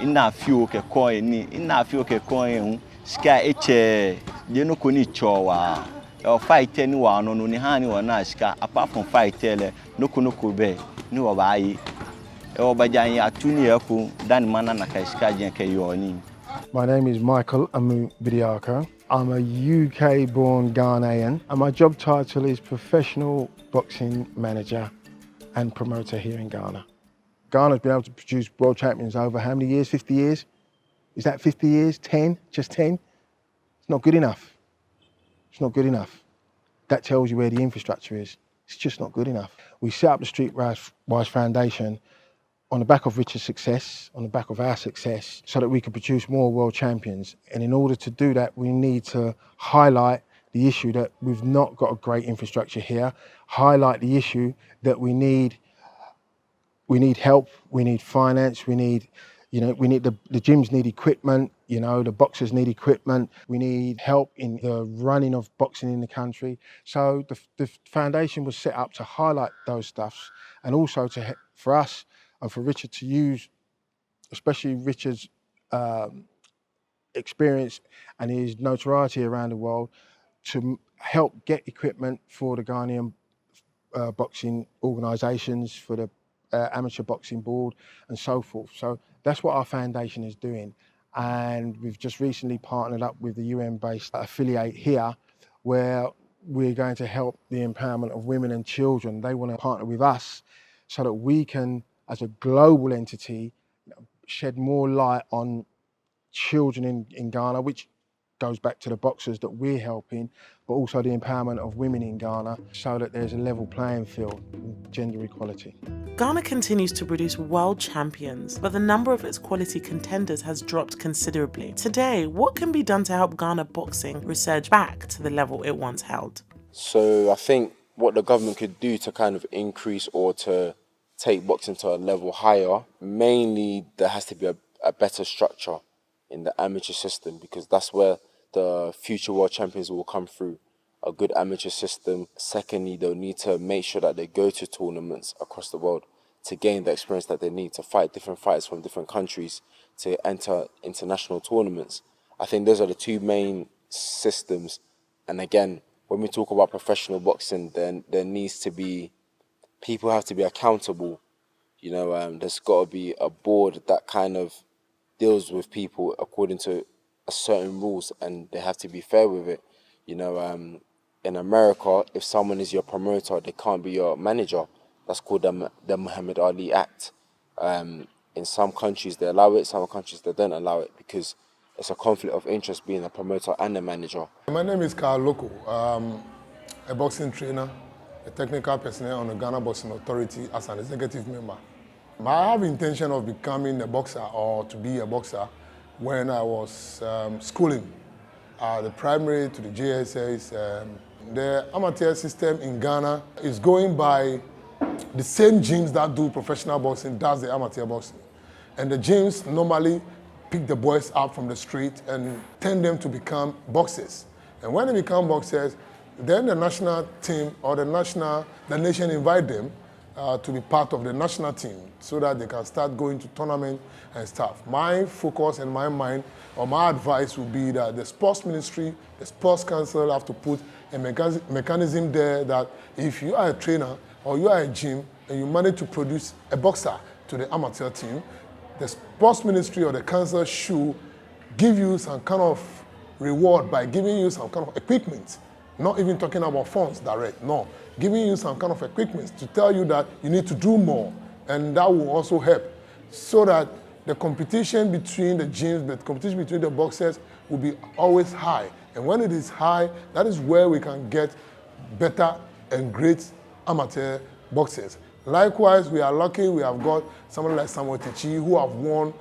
ina fio ke coin ni ina fio ke coin ska eche je no koni chowa o fight ni wa no ni hani wa na ska apart from fight ele no kono be ni wa bayi e o bajan ya tuni eku dan mana na ka ska je ke yoni. My name is Michael Amubidiako. I'm a UK-born Ghanaian, and my job title is Professional Boxing Manager and Promoter here in Ghana. Ghana's been able to produce world champions over how many years? 50 years? Is that 50 years? 10? Just 10? It's not good enough. It's not good enough. That tells you where the infrastructure is. It's just not good enough. We set up the Streetwise Foundation on the back of Richard's success, on the back of our success, so that we can produce more world champions. And in order to do that, we need to highlight the issue that we've not got a great infrastructure here, highlight the issue that we need help, we need finance, we need the gyms need equipment, the boxers need equipment, we need help in the running of boxing in the country. So the foundation was set up to highlight those stuffs, and also for us and for Richard to use, especially Richard's experience and his notoriety around the world, to help get equipment for the Ghanaian boxing organisations, for the amateur boxing board and so forth. So that's what our foundation is doing. And we've just recently partnered up with the UN-based affiliate here, where we're going to help the empowerment of women and children. They want to partner with us so that we can, as a global entity, shed more light on children in Ghana, which goes back to the boxers that we're helping, but also the empowerment of women in Ghana, so that there's a level playing field in gender equality. Ghana continues to produce world champions, but the number of its quality contenders has dropped considerably. Today, what can be done to help Ghana boxing resurge back to the level it once held? So I think what the government could do to kind of increase or to take boxing to a level higher, mainly there has to be a better structure in the amateur system, because that's where the future world champions will come through. A good amateur system. Secondly, they'll need to make sure that they go to tournaments across the world to gain the experience that they need to fight different fighters from different countries to enter international tournaments. I think those are the two main systems. And again, when we talk about professional boxing, then there needs to be, people have to be accountable. There's got to be a board that kind of deals with people according to a certain rules, and they have to be fair with it. In America, if someone is your promoter, they can't be your manager. That's called the Muhammad Ali Act. In some countries they allow it, some countries they don't allow it, because it's a conflict of interest being a promoter and a manager. My name is Carl Loko. A boxing trainer, a technical personnel on the Ghana Boxing Authority as an executive member. I have intention of becoming a boxer, or to be a boxer, when I was schooling. The primary to the JSS. The amateur system in Ghana is going by the same gyms that do professional boxing, does the amateur boxing. And the gyms normally pick the boys up from the street and tend them to become boxers. And when they become boxers, then the national team or the nation invite them to be part of the national team, so that they can start going to tournaments and stuff. My focus and my mind, or my advice would be that the sports ministry, the sports council have to put a mechanism there that if you are a trainer or you are a gym and you manage to produce a boxer to the amateur team, the sports ministry or the council should give you some kind of reward by giving you some kind of equipment. Not even talking about funds direct, no. Giving you some kind of equipment to tell you that you need to do more, and that will also help, so that the competition between the gyms, the competition between the boxers will be always high. And when it is high, that is where we can get better and great amateur boxers. Likewise, we are lucky we have got someone like Samuel Tichi who have won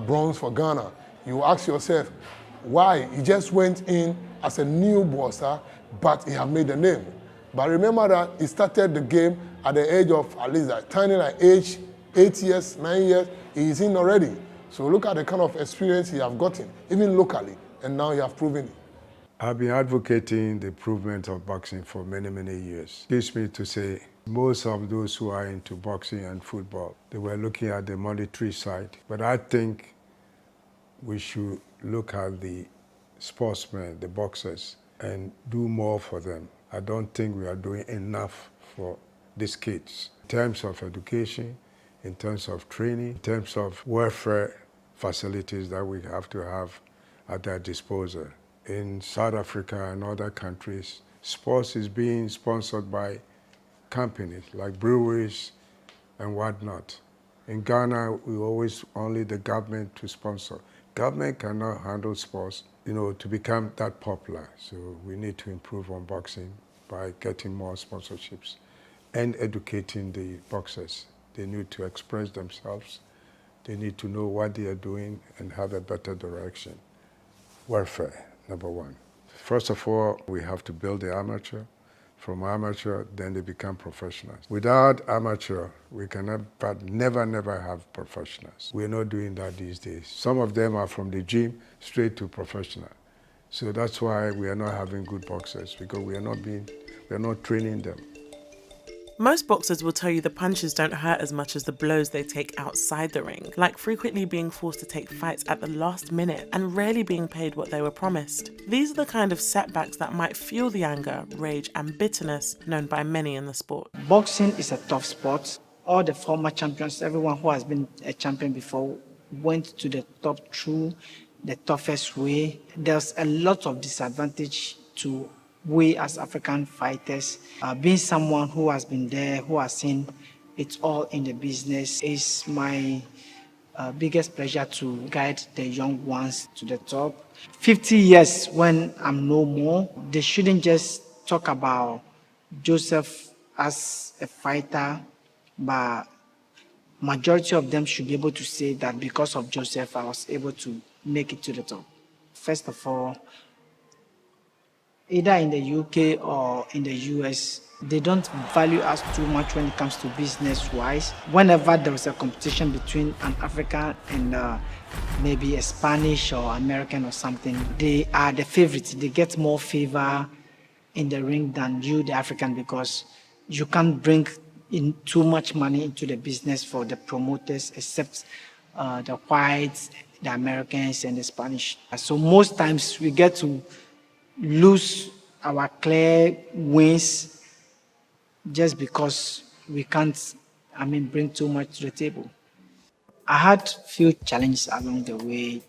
bronze for Ghana. You ask yourself, Why? He just went in as a new boxer, but he have made a name. But remember that he started the game at the age of at least age 8 years, 9 years, he is in already. So look at the kind of experience he have gotten, even locally, and now he have proven it. I've been advocating the improvement of boxing for many, many years. It gives me to say most of those who are into boxing and football, they were looking at the monetary side. But I think we should look at the sportsmen, the boxers, and do more for them. I don't think we are doing enough for these kids in terms of education, in terms of training, in terms of welfare facilities that we have to have at their disposal. In South Africa and other countries, sports is being sponsored by companies like breweries and whatnot. In Ghana, we always only the government to sponsor. Government cannot handle sports, to become that popular. So we need to improve on boxing by getting more sponsorships and educating the boxers. They need to express themselves. They need to know what they are doing and have a better direction. Welfare, number one. First of all, we have to build the amateur. From amateur, then they become professionals. Without amateur, we can never have professionals. We're not doing that these days. Some of them are from the gym straight to professional. So that's why we are not having good boxers, because we are not training them. Most boxers will tell you the punches don't hurt as much as the blows they take outside the ring, like frequently being forced to take fights at the last minute and rarely being paid what they were promised. These are the kind of setbacks that might fuel the anger, rage and bitterness known by many in the sport. Boxing is a tough sport. All the former champions, everyone who has been a champion before, went to the top through the toughest way. There's a lot of disadvantage to we as African fighters, being someone who has been there, who has seen it all in the business, is my biggest pleasure to guide the young ones to the top. 50 years when I'm no more, they shouldn't just talk about Joseph as a fighter, but majority of them should be able to say that because of Joseph, I was able to make it to the top. First of all, either in the UK or in the US, they don't value us too much when it comes to business-wise. Whenever there is a competition between an African and maybe a Spanish or American or something, they are the favorites. They get more favor in the ring than you, the African, because you can't bring in too much money into the business for the promoters, except the whites, the Americans, and the Spanish. So most times we get to lose our clear wins just because we can't, bring too much to the table. I had few challenges along the way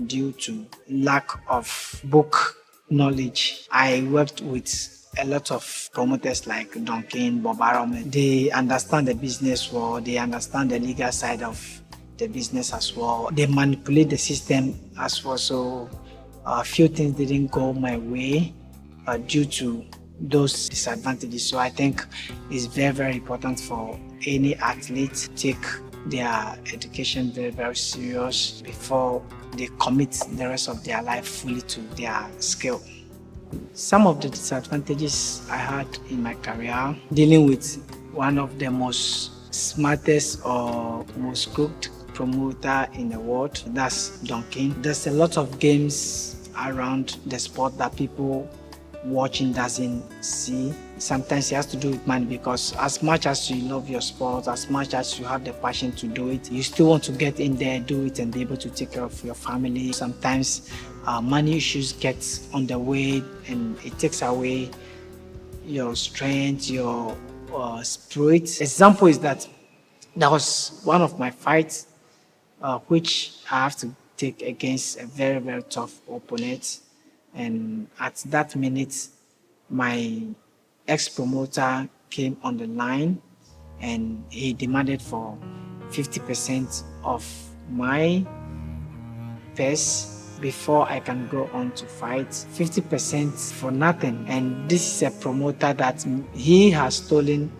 due to lack of book knowledge. I worked with a lot of promoters like Duncan, Bob Arum. They understand the business well, they understand the legal side of the business as well. They manipulate the system as well, so a few things didn't go my way due to those disadvantages. So I think it's very, very important for any athlete to take their education very, very serious before they commit the rest of their life fully to their skill. Some of the disadvantages I had in my career, dealing with one of the most smartest or most crooked promoter in the world, that's Duncan. There's a lot of games around the sport that people watching doesn't see. Sometimes it has to do with money, because as much as you love your sport, as much as you have the passion to do it, you still want to get in there, do it, and be able to take care of your family. Sometimes money issues get on the way, and it takes away your strength, your spirit. Example is that there was one of my fights which I have to take against a very, very tough opponent. And at that minute, my ex-promoter came on the line and he demanded for 50% of my purse before I can go on to fight. 50% for nothing. And this is a promoter that he has stolen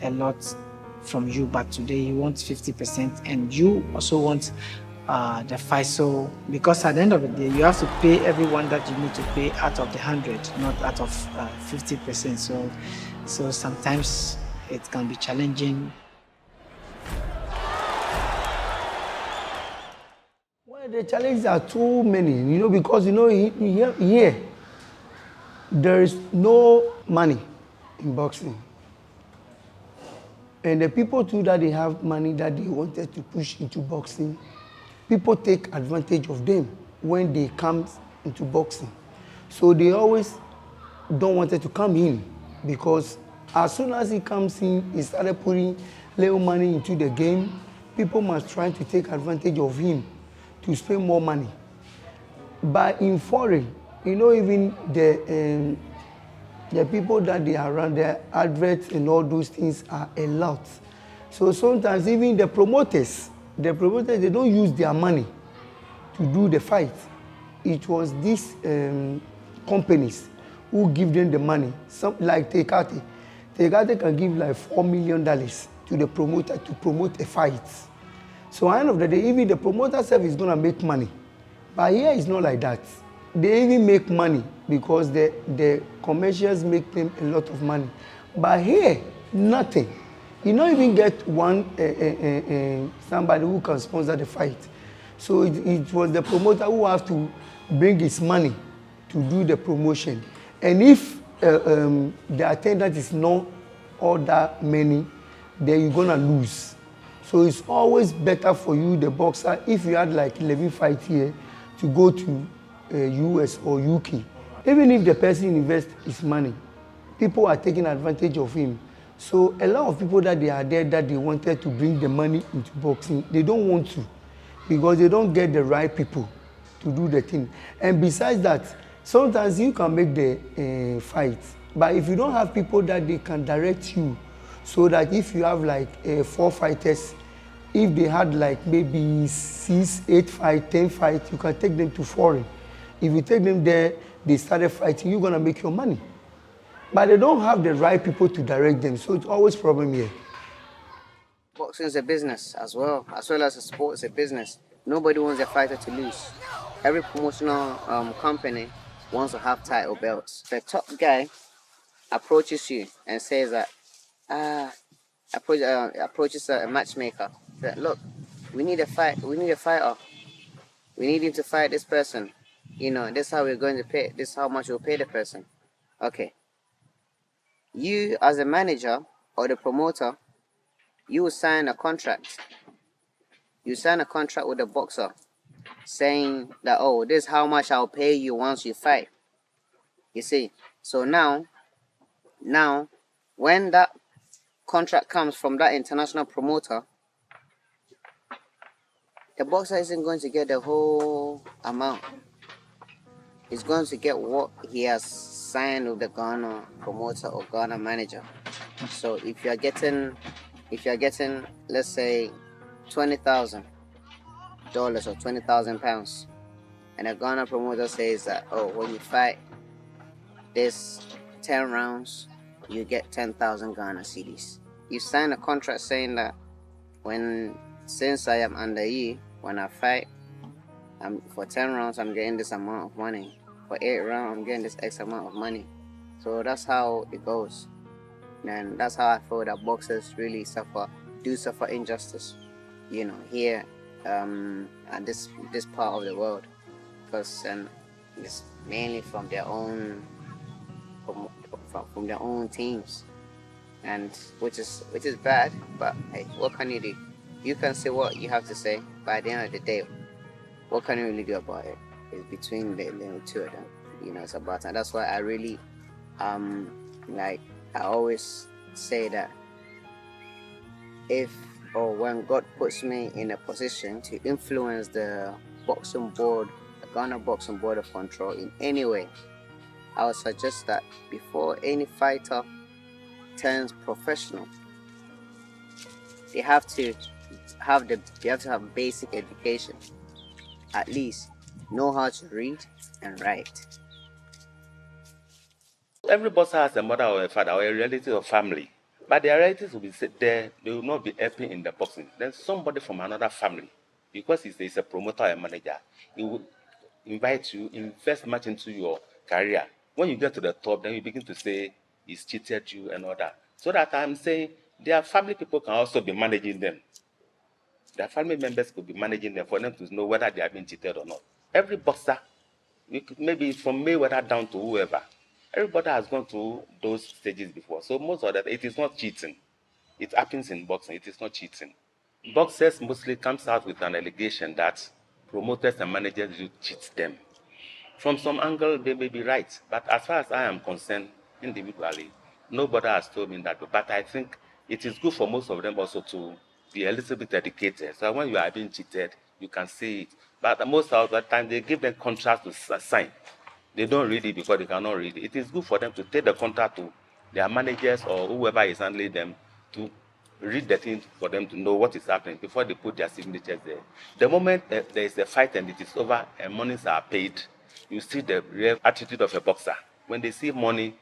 a lot from you, but today he wants 50%, and you also want the fight. So because at the end of the day, you have to pay everyone that you need to pay out of the 100, not out of 50%. So sometimes it can be challenging. Well, the challenges are too many, because here there is no money in boxing. And the people too that they have money that they wanted to push into boxing, people take advantage of them when they come into boxing. So they always don't want it to come in, because as soon as he comes in, he started putting little money into the game. People must try to take advantage of him to spend more money. But in foreign, even the people that they are around, their adverts and all those things are a lot. So sometimes even the promoters, they don't use their money to do the fight. It was these companies who give them the money. Some like Kotey. Kotey can give like $4 million to the promoter to promote a fight. So at the end of the day, even the promoter self is gonna make money. But here it's not like that. They even make money because the commercials make them a lot of money. But here, nothing. You don't even get one somebody who can sponsor the fight. So it was the promoter who has to bring his money to do the promotion. And if the attendance is not all that many, then you're gonna lose. So it's always better for you, the boxer, if you had like 11 fights here, to go to US or UK. Even if the person invests his money, people are taking advantage of him. So a lot of people that they are there that they wanted to bring the money into boxing, they don't want to, because they don't get the right people to do the thing. And besides that, sometimes you can make the fight, but if you don't have people that they can direct you, so that if you have like 4 fighters, if they had like maybe 6, 8 fights, 10 fights, you can take them to foreign. If you take them there, they started fighting, you're gonna make your money. But they don't have the right people to direct them, so it's always a problem here. Boxing is a business as well as a sport. It's a business. Nobody wants a fighter to lose. Every promotional company wants to have title belts. The top guy approaches you and says that, approaches a matchmaker. That, look, we need a fight. We need a fighter. We need him to fight this person. This is how we're going to pay. This is how much we'll pay the person. Okay. You, as a manager or the promoter, you will sign a contract. You sign a contract with the boxer saying that, oh, this is how much I'll pay you once you fight. You see? So now, when that contract comes from that international promoter, the boxer isn't going to get the whole amount. He's going to get what he has signed with the Ghana promoter or Ghana manager. So if you're getting, let's say, $20,000 or £20,000, and a Ghana promoter says that, oh, when you fight this 10 rounds, you get 10,000 Ghana cedis. You sign a contract saying that since I am under you, when I fight, for 10 rounds, I'm getting this amount of money. For 8 rounds, I'm getting this X amount of money. So that's how it goes. And that's how I feel that boxers really do suffer injustice, here at this part of the world. Because it's mainly from their own teams. And which is bad, but hey, what can you do? You can say what you have to say, but at the end of the day, what can you really do about it? It's between the two of them. It's about that. That's why I really, I always say that when God puts me in a position to influence the boxing board, the Ghana Boxing Board of Control in any way, I would suggest that before any fighter turns professional, they have to have basic education. At least know how to read and write. Every boxer has a mother or a father or a relative or family, but their relatives will be there. They will not be helping in the boxing. Then somebody from another family Because he's a promoter or a manager, he will invite you, invest much into your career. When you get to the top, then you begin to say he's cheated you and all that. So that I'm saying their family people can also be managing them. Their family members could be managing them for them to know whether they have been cheated or not. Every boxer, maybe from Mayweather down to whoever, everybody has gone through those stages before. So most of that, it is not cheating. It happens in boxing. It is not cheating. Boxers mostly comes out with an allegation that promoters and managers do cheat them. From some angle, they may be right. But as far as I am concerned, individually, nobody has told me that. But I think it is good for most of them also to be a little bit educated. So when you are being cheated, you can see it. But most of the time, they give them contracts to sign. They don't read it because they cannot read it. It is good for them to take the contract to their managers or whoever is handling them to read the thing for them to know what is happening before they put their signatures there. The moment there is a fight and it is over and monies are paid, you see the real attitude of a boxer. When they see money,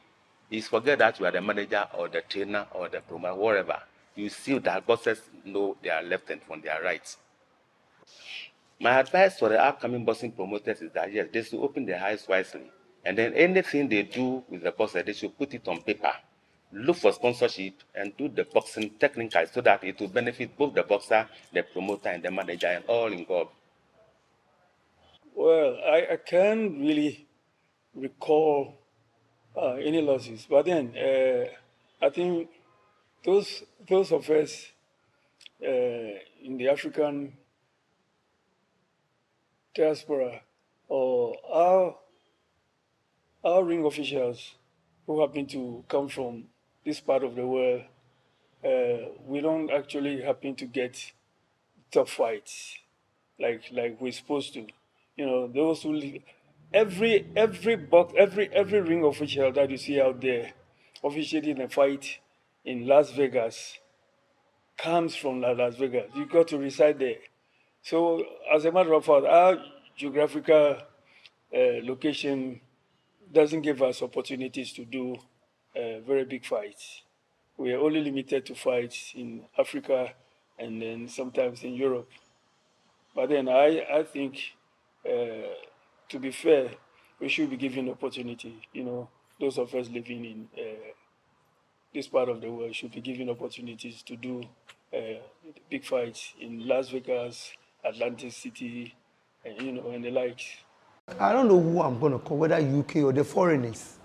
it's forget that you are the manager or the trainer or the promoter, whatever. You see that boxers know their left and from their right. My advice for the upcoming boxing promoters is that yes, they should open their eyes wisely. And then anything they do with the boxer, they should put it on paper. Look for sponsorship and do the boxing technically so that it will benefit both the boxer, the promoter, and the manager, and all involved. Well, I can't really recall any losses, but then I think those of us in the African diaspora or our ring officials who happen to come from this part of the world, we don't actually happen to get tough fights like we're supposed to. You know, those who every ring official that you see out there officiating a fight in Las Vegas comes from Las Vegas. You got to reside there. So, as a matter of fact, our geographical location doesn't give us opportunities to do very big fights. We are only limited to fights in Africa and then sometimes in Europe. But then I think, to be fair, we should be given opportunity. You know, those of us living in this part of the world should be given opportunities to do big fights in Las Vegas, Atlantic City, and, you know, and the likes. I don't know who I'm going to call, whether UK or the foreigners.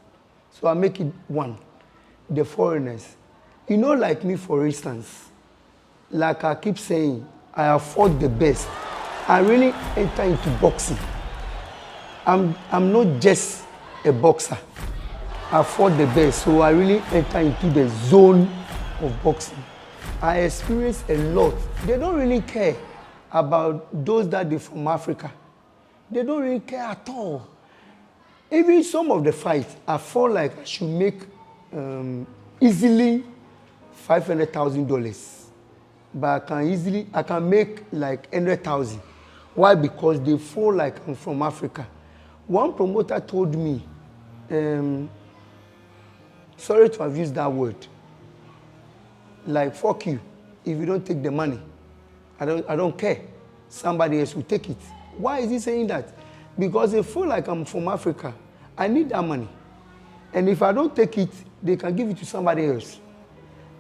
So I make it one, the foreigners. You know, like me, for instance, like I keep saying, I have fought the best. I really enter into boxing. I'm not just a boxer. I fought the best, so I really enter into the zone of boxing. I experience a lot. They don't really care about those that are from Africa. They don't really care at all. Even some of the fights, I feel like I should make easily $500,000. But I can make like 100,000. Why? Because they feel like I'm from Africa. One promoter told me, sorry to have used that word, like, fuck you, if you don't take the money. I don't care. Somebody else will take it. Why is he saying that? Because they feel like I'm from Africa. I need that money. And if I don't take it, they can give it to somebody else.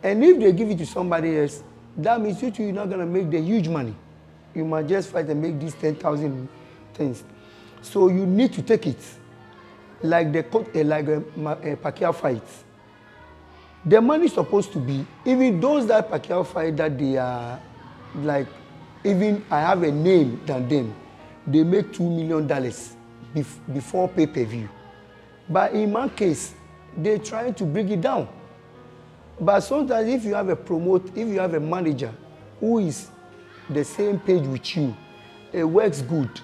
And if they give it to somebody else, that means you're not going to make the huge money. You might just fight and make these 10,000 things. So you need to take it. Like a Pacquiao fight. The money is supposed to be, even those that Pacquiao fight that they are, like, even I have a name than them, they make $2 million before pay-per-view. But in my case, they're trying to bring it down. But sometimes if you have a promoter, if you have a manager who is the same page with you, it works good.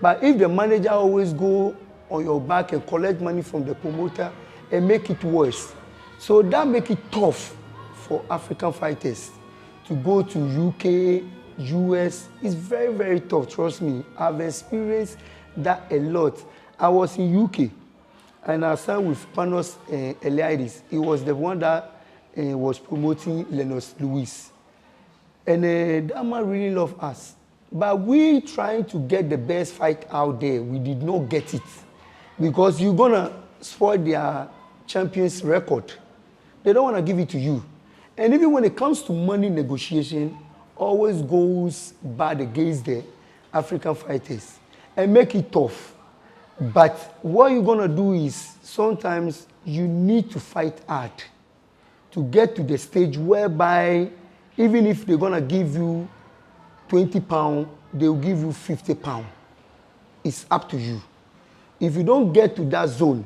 But if the manager always go on your back and collect money from the promoter and make it worse, so that make it tough for African fighters to go to UK, US. It's very, very tough, trust me. I've experienced that a lot. I was in UK and I signed with Panos Eliadis. He was the one that was promoting Lennox Lewis. And that man really loved us. But we trying to get the best fight out there, we did not get it. Because you're gonna spoil their champions record. They don't wanna give it to you. And even when it comes to money negotiation, always goes bad against the African fighters and make it tough. But what you're gonna do is sometimes you need to fight hard to get to the stage whereby even if they're gonna give you 20 pounds, they'll give you 50 pounds. It's up to you. If you don't get to that zone,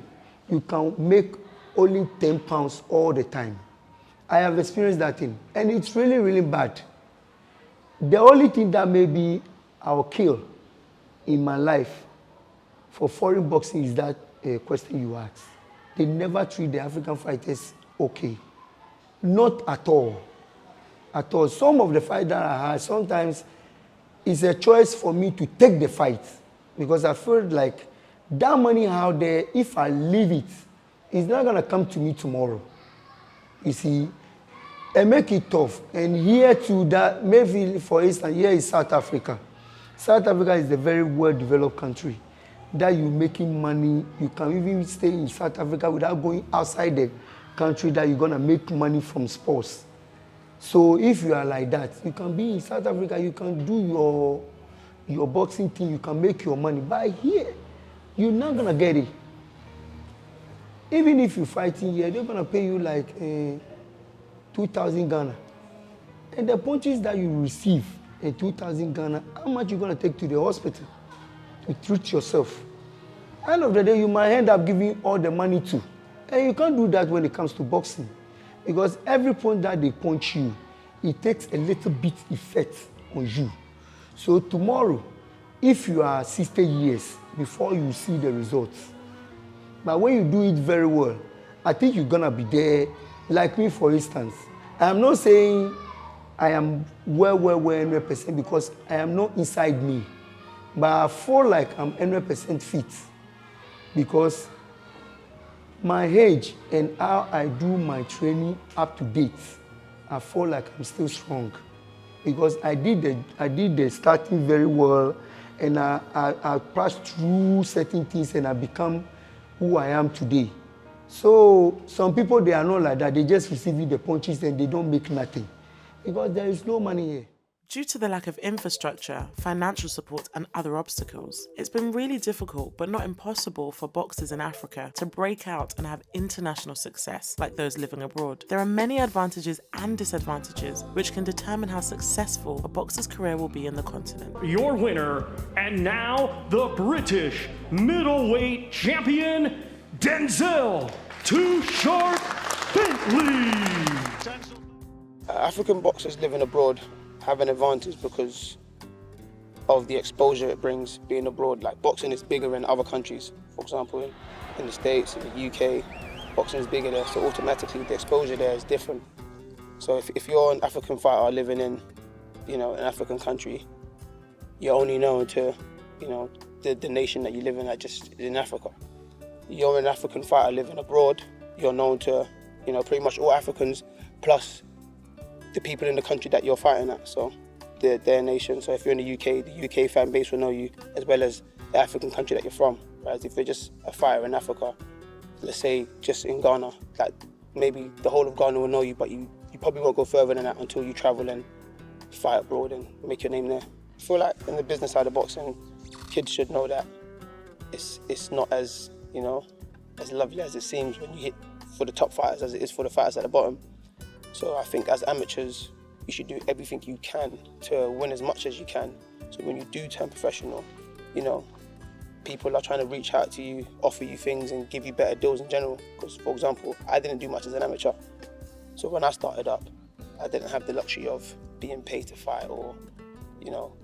you can make only 10 pounds all the time. I have experienced that thing, and it's really, really bad. The only thing that maybe I'll kill in my life for foreign boxing is that question you asked. They never treat the African fighters okay. Not at all. At all. Some of the fights that I had, sometimes it's a choice for me to take the fight because I feel like that money out there, if I leave it, it's not going to come to me tomorrow. You see, and make it tough. And here too, that maybe, for instance, here is South Africa. South Africa is a very well-developed country. That you're making money, you can even stay in South Africa without going outside the country that you're going to make money from sports. So if you are like that, you can be in South Africa, you can do your boxing thing, you can make your money. But here, you're not going to get it. Even if you're fighting here, they're going to pay you like 2,000 Ghana. And the punches that you receive in 2,000 Ghana, how much you going to take to the hospital to treat yourself? End of the day, you might end up giving all the money to. And you can't do that when it comes to boxing. Because every punch that they punch you, it takes a little bit effect on you. So tomorrow, if you are 60 years before you see the results, but when you do it very well, I think you're gonna be there. Like me, for instance, I'm not saying I am well 100% because I am not inside me, but I feel like I'm 100% fit because my age and how I do my training up to date, I feel like I'm still strong because I did the starting very well, and I passed through certain things and I become who I am today. So some people, they are not like that. They just receive the punches and they don't make nothing because there is no money here. Due to the lack of infrastructure, financial support and other obstacles, it's been really difficult but not impossible for boxers in Africa to break out and have international success like those living abroad. There are many advantages and disadvantages which can determine how successful a boxer's career will be in the continent. Your winner, and now the British middleweight champion, Denzel Too Sharp Bentley. African boxers living abroad have an advantage because of the exposure it brings being abroad. Like boxing is bigger in other countries. For example, in the States, in the UK, boxing is bigger there, so automatically the exposure there is different. So if you're an African fighter living in, an African country, you're only known to, the nation that you live in, that just in Africa. You're an African fighter living abroad, you're known to, pretty much all Africans plus the people in the country that you're fighting at, so their nation. So if you're in the UK fan base will know you, as well as the African country that you're from. Whereas if you're just a fighter in Africa, let's say just in Ghana, like maybe the whole of Ghana will know you, but you probably won't go further than that until you travel and fight abroad and make your name there. I feel like in the business side of boxing, kids should know that it's not as as lovely as it seems when you hit for the top fighters as it is for the fighters at the bottom. So I think as amateurs, you should do everything you can to win as much as you can. So when you do turn professional, people are trying to reach out to you, offer you things and give you better deals in general. Because, for example, I didn't do much as an amateur. So when I started up, I didn't have the luxury of being paid to fight or,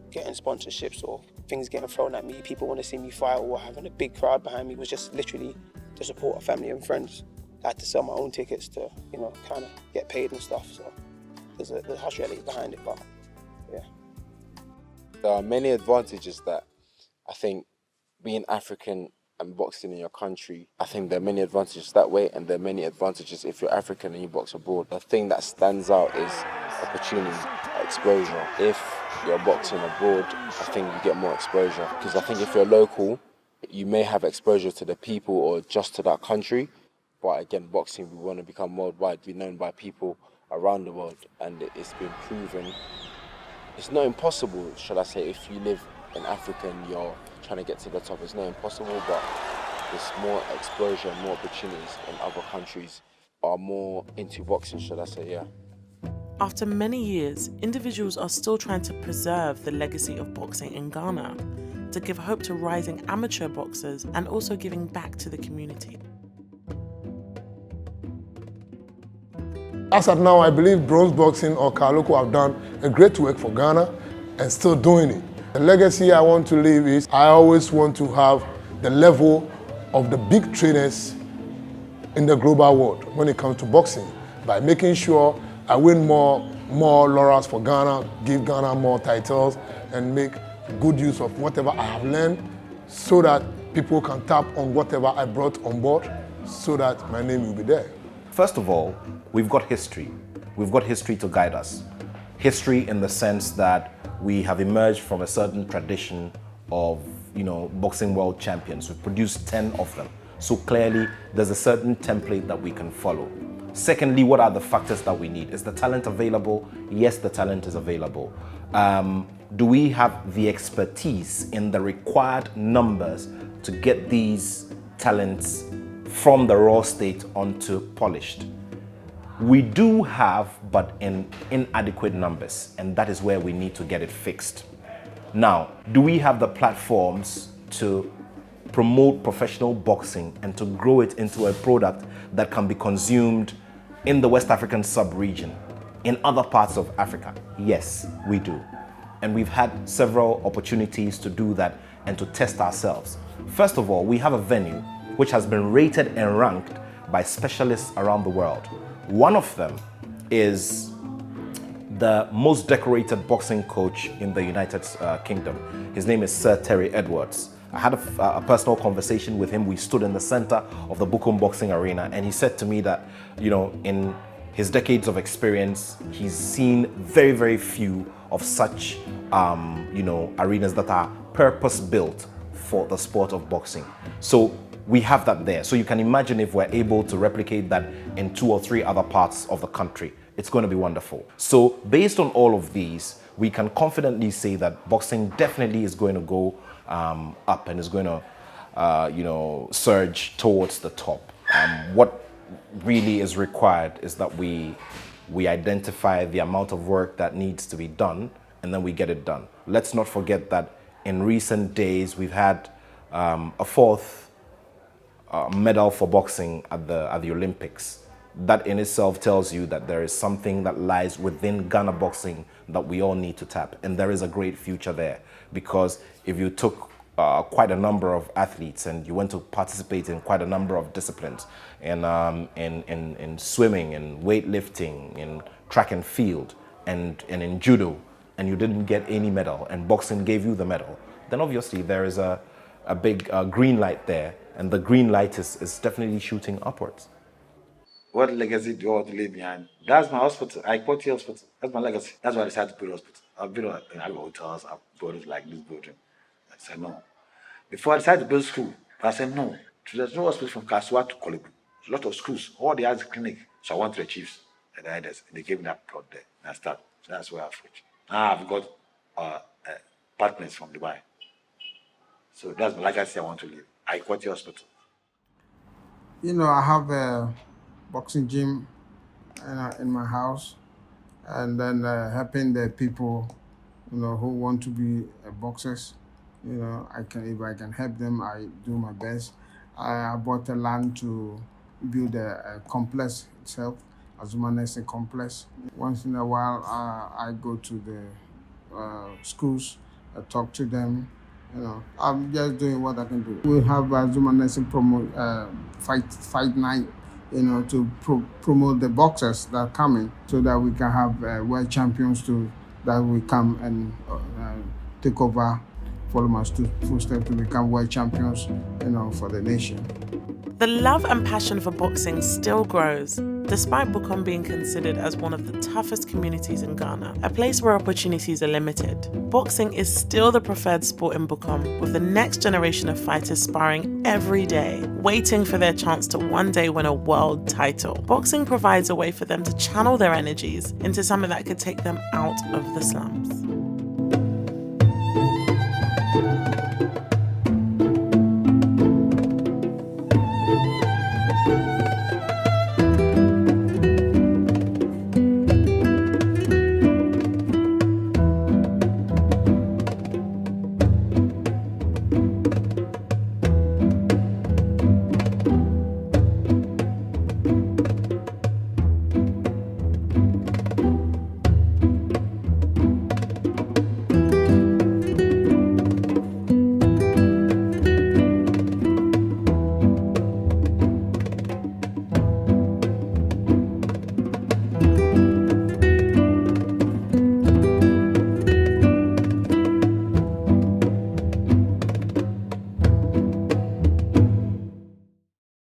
getting sponsorships or things getting thrown at me. People want to see me fight or having a big crowd behind me. It was just literally to support a family and friends. I had to sell my own tickets to, kind of get paid and stuff. So there's a harsh reality behind it, but yeah. There are many advantages that I think being African and boxing in your country, I think there are many advantages that way, and there are many advantages if you're African and you box abroad. The thing that stands out is opportunity, exposure. If you're boxing abroad, I think you get more exposure, because I think if you're local, you may have exposure to the people or just to that country, but again, boxing, we want to become worldwide, be known by people around the world, and it's been proven. It's not impossible, shall I say, if you live in Africa and you're trying to get to the top. It's not impossible, but there's more exposure, more opportunities in other countries are more into boxing, should I say, yeah. After many years, individuals are still trying to preserve the legacy of boxing in Ghana, to give hope to rising amateur boxers and also giving back to the community. As of now, I believe bronze boxing or Kaloko have done a great work for Ghana and still doing it. The legacy I want to leave is I always want to have the level of the big trainers in the global world when it comes to boxing, by making sure I win more laurels for Ghana, give Ghana more titles, and make good use of whatever I have learned so that people can tap on whatever I brought on board so that my name will be there. First of all, we've got history. We've got history to guide us. History in the sense that we have emerged from a certain tradition of, boxing world champions. We've produced 10 of them. So clearly, there's a certain template that we can follow. Secondly, what are the factors that we need? Is the talent available? Yes, the talent is available. Do we have the expertise in the required numbers to get these talents from the raw state onto polished? We do have, but in inadequate numbers, and that is where we need to get it fixed. Now, do we have the platforms to promote professional boxing and to grow it into a product that can be consumed in the West African sub-region, in other parts of Africa? Yes, we do. And we've had several opportunities to do that and to test ourselves. First of all, we have a venue which has been rated and ranked by specialists around the world. One of them is the most decorated boxing coach in the United Kingdom. His name is Sir Terry Edwards. I had a personal conversation with him. We stood in the center of the Bukom boxing arena, and he said to me that, in his decades of experience, he's seen very, very few of such, arenas that are purpose-built for the sport of boxing. So we have that there. So you can imagine if we're able to replicate that in 2 or 3 other parts of the country, it's going to be wonderful. So based on all of these, we can confidently say that boxing definitely is going to go up and is going to, surge towards the top. What really is required is that we identify the amount of work that needs to be done, and then we get it done. Let's not forget that in recent days, we've had a 4th medal for boxing at the Olympics. That in itself tells you that there is something that lies within Ghana boxing that we all need to tap. And there is a great future there, because if you took quite a number of athletes and you went to participate in quite a number of disciplines, in swimming, in weightlifting, in track and field, and in judo, and you didn't get any medal, and boxing gave you the medal, then obviously there is a big green light there, and the green light is definitely shooting upwards. What legacy do you want to leave behind? That's my hospital. Kotey Hospital. That's my legacy. That's why I decided to build a hospital. I've been in other hotels, I've built like this building. I said no. Before I decided to build school, I said no. There's no hospital from Kaswa to Kolebu. There's a lot of schools. All they have is a clinic. So I went to the chiefs and the elders, and they gave me that plot there. And I started. So that's where I've reached. Now I've got partners from Dubai. So that's my legacy I want to leave. Quartey Hospital. I have a boxing gym in my house, and then helping the people, who want to be boxers. If I can help them, I do my best. I bought a land to build a complex itself, Azumah Nelson complex. Once in a while, I go to the schools, I talk to them. I'm just doing what I can do. We have Azumah Nelson fight night, to promote the boxers that are coming, so that we can have world champions that will come and take over follow my footsteps to become world champions, for the nation. The love and passion for boxing still grows, despite Bukom being considered as one of the toughest communities in Ghana, a place where opportunities are limited. Boxing is still the preferred sport in Bukom, with the next generation of fighters sparring every day, waiting for their chance to one day win a world title. Boxing provides a way for them to channel their energies into something that could take them out of the slums.